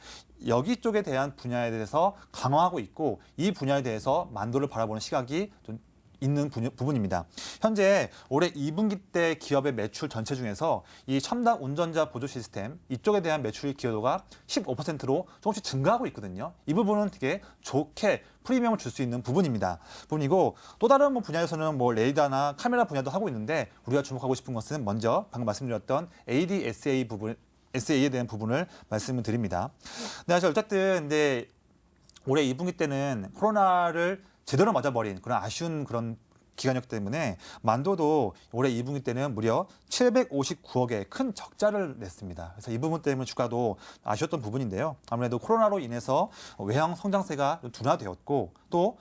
여기 쪽에 대한 분야에 대해서 강화하고 있고 이 분야에 대해서 만도를 바라보는 시각이 좀 있는 부분입니다. 현재 올해 2분기 때 기업의 매출 전체 중에서 이 첨단 운전자 보조 시스템 이쪽에 대한 매출 기여도가 15%로 조금씩 증가하고 있거든요. 이 부분은 되게 좋게 프리미엄을 줄 수 있는 부분이고 또 다른 분야에서는 레이더나 카메라 분야도 하고 있는데 우리가 주목하고 싶은 것은 먼저 방금 말씀드렸던 ADSA 부분 SA에 대한 부분을 말씀을 드립니다. 네, 어쨌든 올해 2분기 때는 코로나를 제대로 맞아버린 그런 아쉬운 그런 기간이었기 때문에 만도도 올해 2분기 때는 무려 759억의 큰 적자를 냈습니다. 그래서 이 부분 때문에 주가도 아쉬웠던 부분인데요. 아무래도 코로나로 인해서 외형 성장세가 둔화되었고 또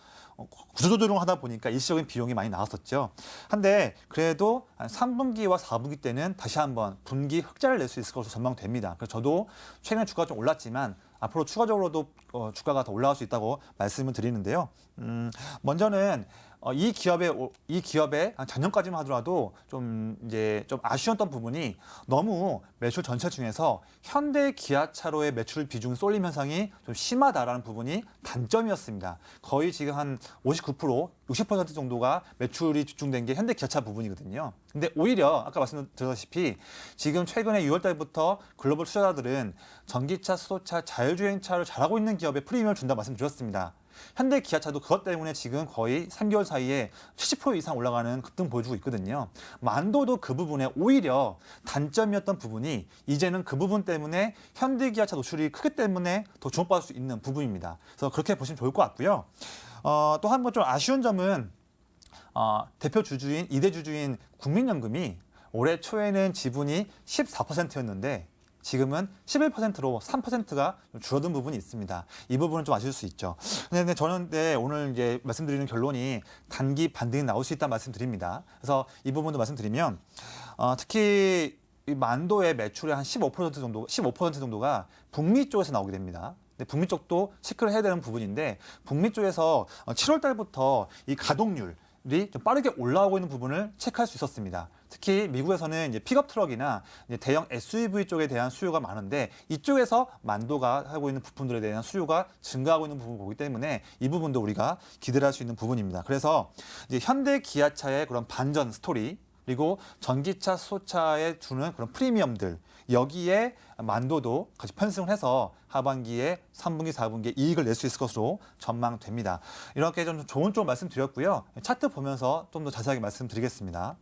구조조정을 하다 보니까 일시적인 비용이 많이 나왔었죠. 한데 그래도 3분기와 4분기 때는 다시 한번 분기 흑자를 낼 수 있을 것으로 전망됩니다. 그래서 저도 최근에 주가가 좀 올랐지만 앞으로 추가적으로도 주가가 더 올라갈 수 있다고 말씀을 드리는데요. 먼저는 이 기업의 작년까지만 하더라도 좀 아쉬웠던 부분이 너무 매출 전체 중에서 현대 기아차로의 매출 비중 쏠림 현상이 좀 심하다라는 부분이 단점이었습니다. 거의 지금 한 59%, 60% 정도가 매출이 집중된 게 현대 기아차 부분이거든요. 근데 오히려 아까 말씀드렸다시피 지금 최근에 6월 달부터 글로벌 투자자들은 전기차, 수소차, 자율주행차를 잘하고 있는 기업에 프리미엄을 준다고 말씀드렸습니다. 현대 기아차도 그것 때문에 지금 거의 3개월 사이에 70% 이상 올라가는 급등 보여주고 있거든요. 만도도 그 부분에 오히려 단점이었던 부분이 이제는 그 부분 때문에 현대 기아차 노출이 크기 때문에 더 주목받을 수 있는 부분입니다. 그래서 그렇게 보시면 좋을 것 같고요. 또 한 번 좀 아쉬운 점은 대표 주주인, 2대 주주인 국민연금이 올해 초에는 지분이 14%였는데 지금은 11%로 3%가 줄어든 부분이 있습니다. 이 부분은 좀 아실 수 있죠. 근데 저는 오늘 이제 말씀드리는 결론이 단기 반등이 나올 수 있다 말씀드립니다. 그래서 이 부분도 말씀드리면 특히 이 만도의 매출의 한 15% 정도가 북미 쪽에서 나오게 됩니다. 북미 쪽도 체크를 해야 되는 부분인데 북미 쪽에서 7월 달부터 이 가동률이 좀 빠르게 올라오고 있는 부분을 체크할 수 있었습니다. 특히 미국에서는 이제 픽업 트럭이나 이제 대형 SUV 쪽에 대한 수요가 많은데 이쪽에서 만도가 하고 있는 부품들에 대한 수요가 증가하고 있는 부분을 보기 때문에 이 부분도 우리가 기대를 할 수 있는 부분입니다. 그래서 이제 현대 기아차의 그런 반전 스토리 그리고 전기차, 수소차에 주는 그런 프리미엄들 여기에 만도도 같이 편승을 해서 하반기에 3분기, 4분기에 이익을 낼 수 있을 것으로 전망됩니다. 이렇게 좀 좋은 쪽 말씀드렸고요. 차트 보면서 좀 더 자세하게 말씀드리겠습니다.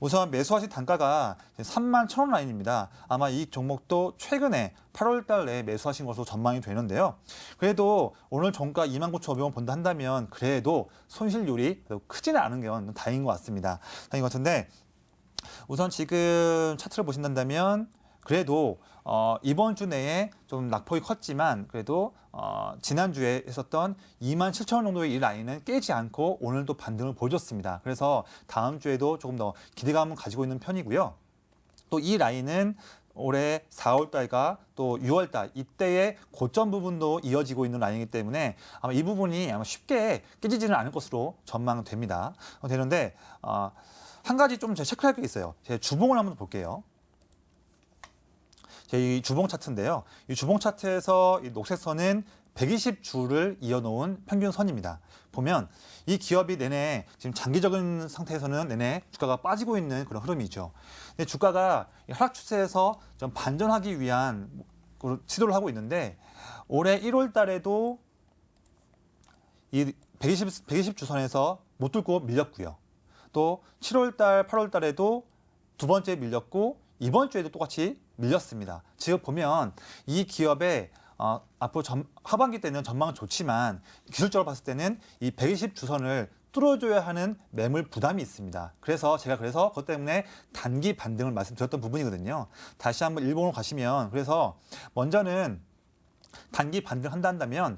우선 매수하신 단가가 31,000원 라인입니다. 아마 이 종목도 최근에 8월 달에 매수하신 것으로 전망이 되는데요. 그래도 오늘 종가 29,500원 본다 한다면 그래도 손실률이 크지는 않은 건 다행인 것 같습니다. 다행인 것 같은데 우선 지금 차트를 보신다면 그래도 이번 주 내에 좀 낙폭이 컸지만 그래도 지난주에 했었던 27,000원 정도의 이 라인은 깨지 않고 오늘도 반등을 보여줬습니다. 그래서 다음 주에도 조금 더 기대감을 가지고 있는 편이고요. 또 이 라인은 올해 4월 달과 또 6월 달 이때의 고점 부분도 이어지고 있는 라인이기 때문에 아마 이 부분이 아마 쉽게 깨지지는 않을 것으로 전망됩니다. 되는데 한 가지 좀 체크할 게 있어요. 제 주봉을 한번 볼게요. 이 주봉 차트인데요. 이 주봉 차트에서 이 녹색 선은 120주를 이어놓은 평균선입니다. 보면 이 기업이 내내 지금 장기적인 상태에서는 내내 주가가 빠지고 있는 그런 흐름이죠. 근데 주가가 하락 추세에서 좀 반전하기 위한 시도를 하고 있는데 올해 1월 달에도 이 120주선에서 못 뚫고 밀렸고요. 또 7월 달, 8월 달에도 두 번째 밀렸고 이번 주에도 똑같이 밀렸습니다. 지금 보면 이 기업의 앞으로 하반기 때는 전망은 좋지만 기술적으로 봤을 때는 이 120주선을 뚫어줘야 하는 매물 부담이 있습니다. 그래서 제가 그것 때문에 단기 반등을 말씀드렸던 부분이거든요. 다시 한번 일본으로 가시면 그래서 먼저는 단기 반등한다 한다면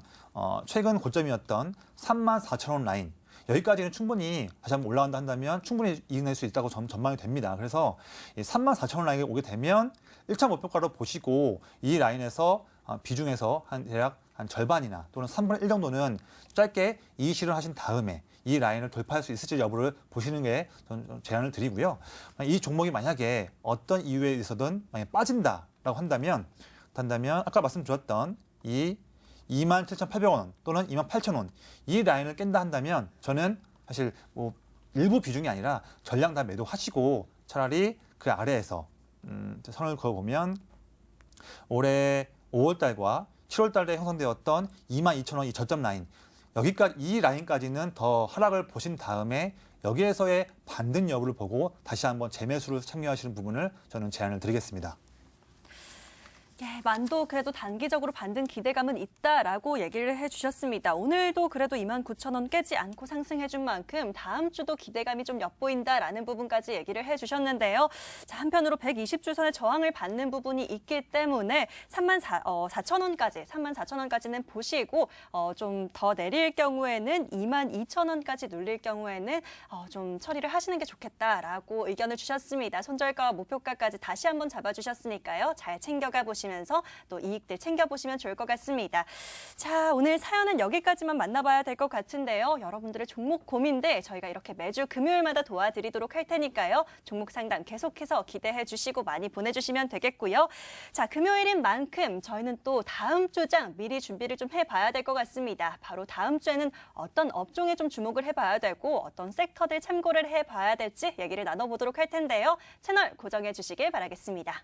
최근 고점이었던 34,000원 라인 여기까지는 충분히 다시 한번 올라간다 한다면 충분히 이익 낼 수 있다고 전망이 됩니다. 그래서 34,000원 라인에 오게 되면 1차 목표가로 보시고 이 라인에서 비중에서 대략 한 절반이나 또는 3분의 1 정도는 짧게 이익 실현하신 다음에 이 라인을 돌파할 수 있을지 여부를 보시는 게 저는 제안을 드리고요. 이 종목이 만약에 어떤 이유에 있어서든 만약에 빠진다라고 한다면 아까 말씀드렸던 이 27,800원 또는 28,000원 이 라인을 깬다 한다면 저는 사실 뭐 일부 비중이 아니라 전량 다 매도하시고 차라리 그 아래에서 선을 그어보면 올해 5월 달과 7월 달에 형성되었던 22,000원 이 저점 라인 여기까지 이 라인까지는 더 하락을 보신 다음에 여기에서의 반등 여부를 보고 다시 한번 재매수를 참여하시는 부분을 저는 제안을 드리겠습니다. 예, 만도 그래도 단기적으로 반등 기대감은 있다라고 얘기를 해주셨습니다. 오늘도 그래도 29,000원 깨지 않고 상승해준 만큼 다음 주도 기대감이 좀 엿보인다라는 부분까지 얘기를 해주셨는데요. 자, 한편으로 120주선의 저항을 받는 부분이 있기 때문에 34,000원까지는 보시고 좀 더 내릴 경우에는 22,000원까지 눌릴 경우에는 좀 처리를 하시는 게 좋겠다라고 의견을 주셨습니다. 손절가와 목표가까지 다시 한번 잡아주셨으니까요. 잘 챙겨가 보시면서 또 이익들 챙겨보시면 좋을 것 같습니다. 자, 오늘 사연은 여기까지만 만나봐야 될 것 같은데요. 여러분들의 종목 고민들 저희가 이렇게 매주 금요일마다 도와드리도록 할 테니까요. 종목 상담 계속해서 기대해 주시고 많이 보내주시면 되겠고요. 자, 금요일인 만큼 저희는 또 다음 주장 미리 준비를 좀 해봐야 될 것 같습니다. 바로 다음 주에는 어떤 업종에 좀 주목을 해봐야 되고 어떤 섹터들 참고를 해봐야 될지 얘기를 나눠보도록 할 텐데요. 채널 고정해 주시길 바라겠습니다.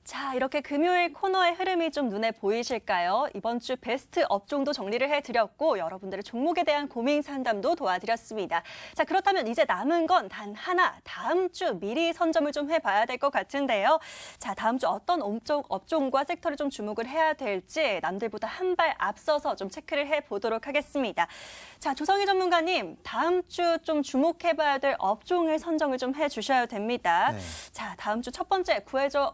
자, 이렇게 금요일 코너의 흐름이 좀 눈에 보이실까요? 이번 주 베스트 업종도 정리를 해드렸고 여러분들의 종목에 대한 고민 상담도 도와드렸습니다. 자, 그렇다면 이제 남은 건 단 하나, 다음 주 미리 선점을 좀 해봐야 될 것 같은데요. 자, 다음 주 어떤 업종과 섹터를 좀 주목을 해야 될지 남들보다 한 발 앞서서 좀 체크를 해보도록 하겠습니다. 자, 조성희 전문가님, 다음 주 좀 주목해봐야 될 업종을 선정을 좀 해주셔야 됩니다. 네. 자, 다음 주 첫 번째 구해줘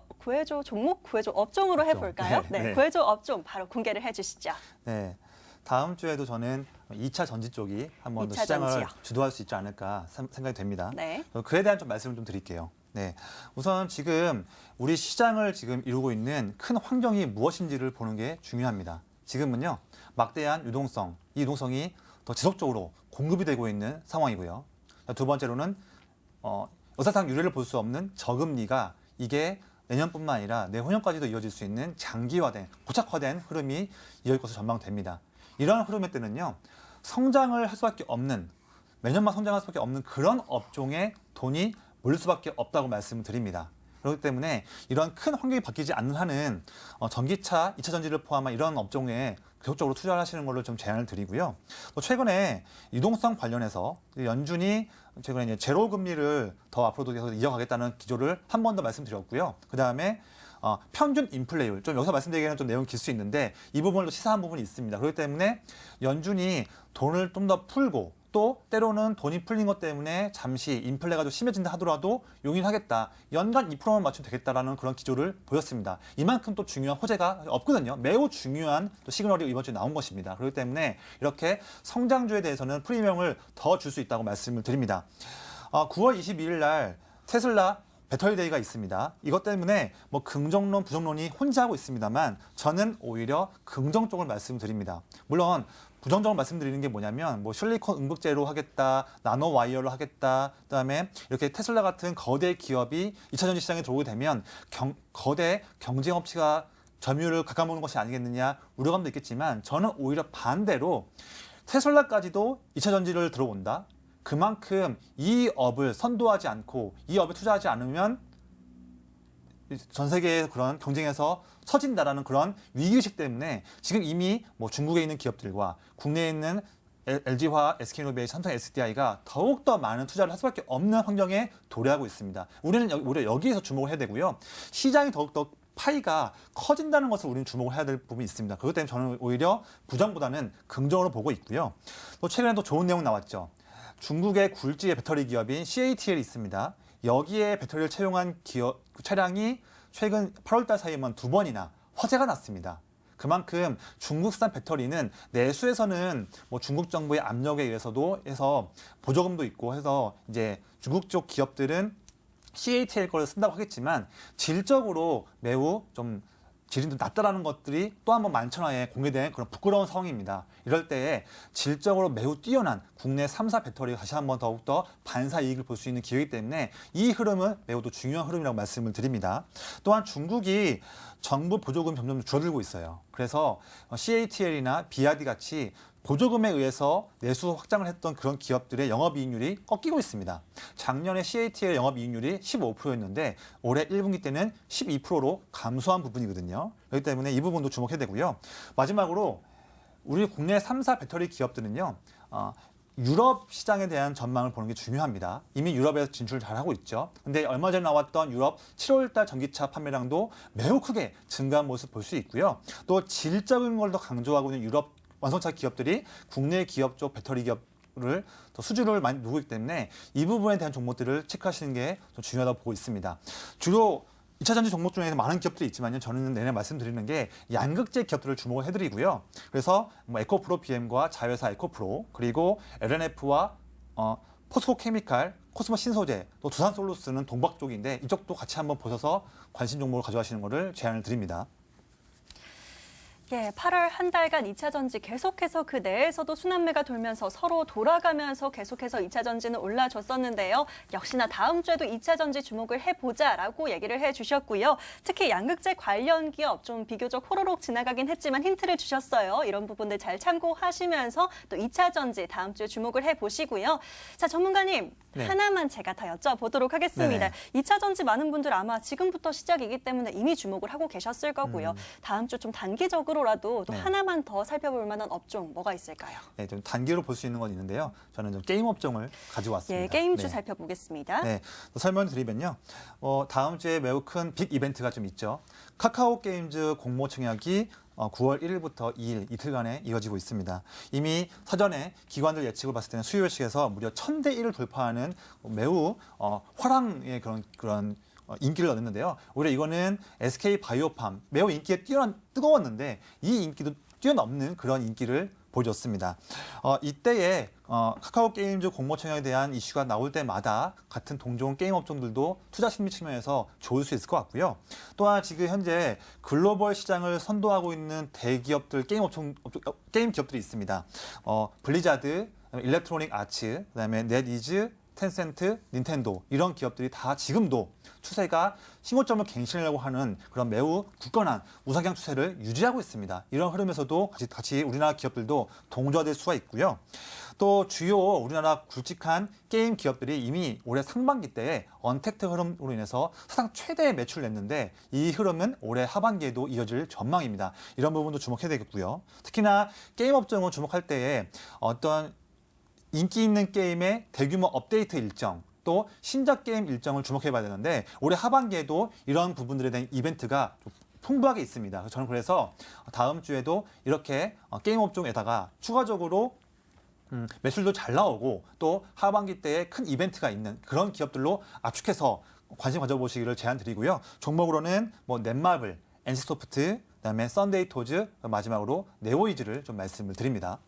종목, 구해줘 업종으로 해볼까요? 네. 네, 구해줘 업종 바로 공개를 해주시죠. 네. 다음 주에도 저는 2차 전지 쪽이 한 번 더 2차 시장을 전지요. 주도할 수 있지 않을까 생각이 됩니다. 네. 그에 대한 좀 말씀을 좀 드릴게요. 네. 우선 지금 우리 시장을 지금 이루고 있는 큰 환경이 무엇인지를 보는 게 중요합니다. 지금은요, 막대한 유동성, 이 유동성이 더 지속적으로 공급이 되고 있는 상황이고요. 두 번째로는 역사상 유례를 볼 수 없는 저금리가 이게 내년뿐만 아니라 내후년까지도 이어질 수 있는 장기화된, 고착화된 흐름이 이어질 것으로 전망됩니다. 이러한 흐름의 때는요, 성장을 할 수밖에 없는, 매년만 성장할 수밖에 없는 그런 업종에 돈이 몰릴 수밖에 없다고 말씀을 드립니다. 그렇기 때문에 이런 큰 환경이 바뀌지 않는 한은 전기차, 2차 전지를 포함한 이런 업종에 계속적으로 투자를 하시는 걸로 좀 제안을 드리고요. 또 최근에 유동성 관련해서 연준이 최근에 이제 제로 금리를 더 앞으로도 계속 이어가겠다는 기조를 한 번 더 말씀드렸고요. 그 다음에 평균 인플레이율, 좀 여기서 말씀드리기에는 좀 내용이 길 수 있는데 이 부분을 또 시사한 부분이 있습니다. 그렇기 때문에 연준이 돈을 좀 더 풀고 또 때로는 돈이 풀린 것 때문에 잠시 인플레가 좀 심해진다 하더라도 용인하겠다. 연간 2%만 맞추면 되겠다라는 그런 기조를 보였습니다. 이만큼 또 중요한 호재가 없거든요. 매우 중요한 또 시그널이 이번 주에 나온 것입니다. 그렇기 때문에 이렇게 성장주에 대해서는 프리미엄을 더 줄 수 있다고 말씀을 드립니다. 9월 22일 날 테슬라 배터리데이가 있습니다. 이것 때문에 뭐 긍정론, 부정론이 혼재하고 있습니다만 저는 오히려 긍정 쪽을 말씀드립니다. 물론 부정적으로 말씀드리는 게 뭐냐면 뭐 실리콘 응급제로 하겠다, 나노 와이어로 하겠다, 그다음에 이렇게 테슬라 같은 거대 기업이 2차 전지 시장에 들어오게 되면 거대 경쟁 업체가 점유율을 갉아먹는 것이 아니겠느냐 우려감도 있겠지만 저는 오히려 반대로 테슬라까지도 2차 전지를 들어온다. 그만큼 이 업을 선도하지 않고 이 업에 투자하지 않으면 전 세계의 그런 경쟁에서 처진다라는 그런 위기의식 때문에 지금 이미 뭐 중국에 있는 기업들과 국내에 있는 LG화, SK이노베이션, 삼성 SDI가 더욱더 많은 투자를 할 수밖에 없는 환경에 도래하고 있습니다. 우리는 오히려 여기에서 주목을 해야 되고요. 시장이 더욱더 파이가 커진다는 것을 우리는 주목을 해야 될 부분이 있습니다. 그것 때문에 저는 오히려 부정보다는 긍정으로 보고 있고요. 또 최근에 또 좋은 내용 나왔죠. 중국의 굴지의 배터리 기업인 CATL이 있습니다. 여기에 배터리를 채용한 차량이 최근 8월달 사이에만 2번이나 화재가 났습니다. 그만큼 중국산 배터리는 내수에서는 뭐 중국 정부의 압력에 의해서도 해서 보조금도 있고 해서 이제 중국 쪽 기업들은 CATL 거를 쓴다고 하겠지만 질적으로 매우 좀 질이 좀 낮다라는 것들이 또 한 번 만천하에 공개된 그런 부끄러운 상황입니다. 이럴 때에 질적으로 매우 뛰어난 국내 3사 배터리가 다시 한번 더욱더 반사 이익을 볼 수 있는 기회이기 때문에 이 흐름은 매우 또 중요한 흐름이라고 말씀을 드립니다. 또한 중국이 정부 보조금 점점 줄어들고 있어요. 그래서 CATL이나 BRD 같이 보조금에 의해서 내수 확장을 했던 그런 기업들의 영업이익률이 꺾이고 있습니다. 작년에 CATL 영업이익률이 15%였는데 올해 1분기 때는 12%로 감소한 부분이거든요. 그렇기 때문에 이 부분도 주목해야 되고요. 마지막으로 우리 국내 3사 배터리 기업들은요. 유럽 시장에 대한 전망을 보는 게 중요합니다. 이미 유럽에서 진출을 잘하고 있죠. 근데 얼마 전에 나왔던 유럽 7월달 전기차 판매량도 매우 크게 증가한 모습 볼 수 있고요. 또 질적인 걸 더 강조하고 있는 유럽 완성차 기업들이 국내 기업 쪽 배터리 기업을 더 수주를 많이 누르고 있기 때문에 이 부분에 대한 종목들을 체크하시는 게 좀 중요하다고 보고 있습니다. 주로 2차 전지 종목 중에 많은 기업들이 있지만요. 저는 내내 말씀드리는 게 양극재 기업들을 주목을 해드리고요. 그래서 에코프로 BM과 자회사 에코프로 그리고 LNF와 포스코 케미칼, 코스모 신소재, 또 두산솔루스는 동박 쪽인데 이쪽도 같이 한번 보셔서 관심 종목을 가져가시는 것을 제안을 드립니다. 예, 8월 한 달간 2차 전지 계속해서 그 내에서도 순환매가 돌면서 서로 돌아가면서 계속해서 2차 전지는 올라줬었는데요. 역시나 다음 주에도 2차 전지 주목을 해보자라고 얘기를 해주셨고요. 특히 양극재 관련 기업 좀 비교적 호로록 지나가긴 했지만 힌트를 주셨어요. 이런 부분들 잘 참고하시면서 또 2차 전지 다음 주에 주목을 해보시고요. 자, 전문가님. 네. 하나만 제가 더 여쭤보도록 하겠습니다. 네네. 2차 전지 많은 분들 아마 지금부터 시작이기 때문에 이미 주목을 하고 계셨을 거고요. 다음 주 좀 단기적으로라도 또 네. 하나만 더 살펴볼 만한 업종 뭐가 있을까요? 네, 좀 단기로 볼 수 있는 건 있는데요. 저는 좀 게임 업종을 가지고 왔습니다. 예, 게임주 네. 살펴보겠습니다. 네, 설명드리면요. 다음 주에 매우 큰 빅 이벤트가 좀 있죠. 카카오 게임즈 공모 청약이 9월 1일부터 2일 이틀간에 이어지고 있습니다. 이미 사전에 기관들 예측을 봤을 때는 수요 측에서 무려 1000대 1을 돌파하는 매우 화랑의 그런 인기를 얻었는데요. 오히려 이거는 SK 바이오팜 매우 인기에 뜨거웠는데 이 인기도 뛰어넘는 그런 인기를 보여줬습니다. 이때에 카카오 게임즈 공모 청약에 대한 이슈가 나올 때마다 같은 동종 게임 업종들도 투자 심리 측면에서 좋을 수 있을 것 같고요. 또한 지금 현재 글로벌 시장을 선도하고 있는 대기업들 게임 기업들이 있습니다. 블리자드, 일렉트로닉 아츠, 그다음에 넷이즈, 텐센트, 닌텐도 이런 기업들이 다 지금도 추세가 신고점을 갱신하려고 하는 그런 매우 굳건한 우상향 추세를 유지하고 있습니다. 이런 흐름에서도 같이 우리나라 기업들도 동조화될 수가 있고요. 또 주요 우리나라 굵직한 게임 기업들이 이미 올해 상반기 때에 언택트 흐름으로 인해서 사상 최대의 매출을 냈는데 이 흐름은 올해 하반기에도 이어질 전망입니다. 이런 부분도 주목해야 되겠고요. 특히나 게임 업종을 주목할 때에 어떤 인기 있는 게임의 대규모 업데이트 일정, 또 신작 게임 일정을 주목해봐야 되는데 올해 하반기에도 이런 부분들에 대한 이벤트가 좀 풍부하게 있습니다. 저는 그래서 다음 주에도 이렇게 게임 업종에다가 추가적으로 매출도 잘 나오고 또 하반기 때에 큰 이벤트가 있는 그런 기업들로 압축해서 관심 가져보시기를 제안드리고요. 종목으로는 넷마블, NC소프트, 그다음에 썬데이토즈, 마지막으로 네오이즈를 좀 말씀을 드립니다.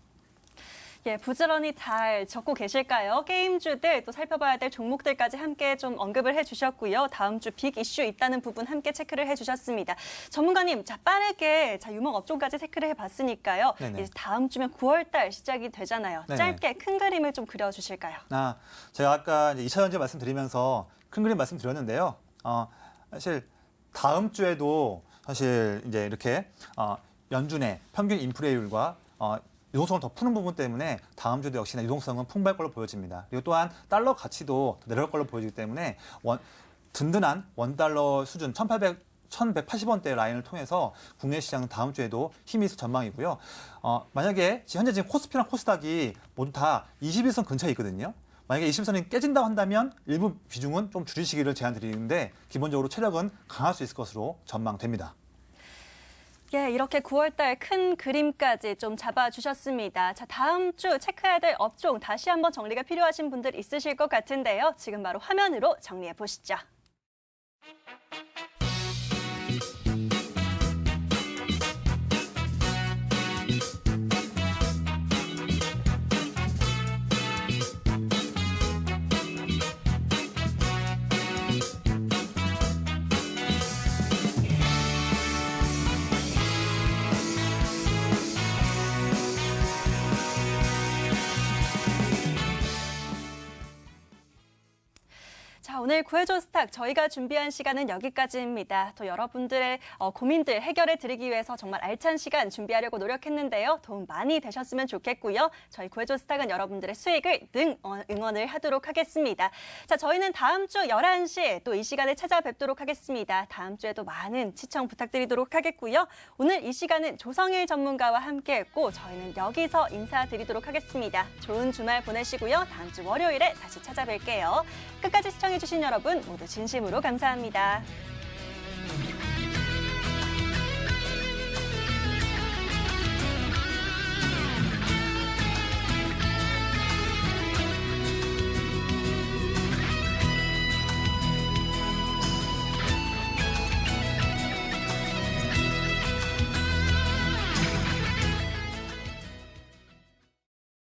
예, 부지런히 잘 적고 계실까요? 게임주들 또 살펴봐야 될 종목들까지 함께 좀 언급을 해주셨고요. 다음 주 빅 이슈 있다는 부분 함께 체크를 해주셨습니다. 전문가님, 자 빠르게 유목 업종까지 체크를 해봤으니까요. 이제 다음 주면 9월달 시작이 되잖아요. 네네. 짧게 큰 그림을 좀 그려주실까요? 제가 아까 이제 2차 전지 말씀드리면서 큰 그림 말씀드렸는데요. 사실 다음 주에도 사실 이제 이렇게 연준의 평균 인플레이율과 유동성을 더 푸는 부분 때문에 다음 주도 역시나 유동성은 풍부할 걸로 보여집니다. 그리고 또한 달러 가치도 내려갈 걸로 보여지기 때문에 든든한 원달러 수준 1,180원대 라인을 통해서 국내 시장은 다음 주에도 힘이 있을 전망이고요. 만약에 현재 코스피랑 코스닥이 모두 다 21선 근처에 있거든요. 만약에 21선이 깨진다고 한다면 일부 비중은 좀 줄이시기를 제안드리는데 기본적으로 체력은 강할 수 있을 것으로 전망됩니다. 예, 이렇게 9월달 큰 그림까지 좀 잡아주셨습니다. 자, 다음 주 체크해야 될 업종 다시 한번 정리가 필요하신 분들 있으실 것 같은데요. 지금 바로 화면으로 정리해 보시죠. 오늘 구해줘 스탁 저희가 준비한 시간은 여기까지입니다. 또 여러분들의 고민들 해결해 드리기 위해서 정말 알찬 시간 준비하려고 노력했는데요. 도움 많이 되셨으면 좋겠고요. 저희 구해줘 스탁은 여러분들의 수익을 늘 응원을 하도록 하겠습니다. 자, 저희는 다음 주 11시에 또 이 시간에 찾아뵙도록 하겠습니다. 다음 주에도 많은 시청 부탁드리도록 하겠고요. 오늘 이 시간은 조성일 전문가와 함께했고 저희는 여기서 인사드리도록 하겠습니다. 좋은 주말 보내시고요. 다음 주 월요일에 다시 찾아뵐게요. 끝까지 시청해주신 여러분 모두 진심으로 감사합니다.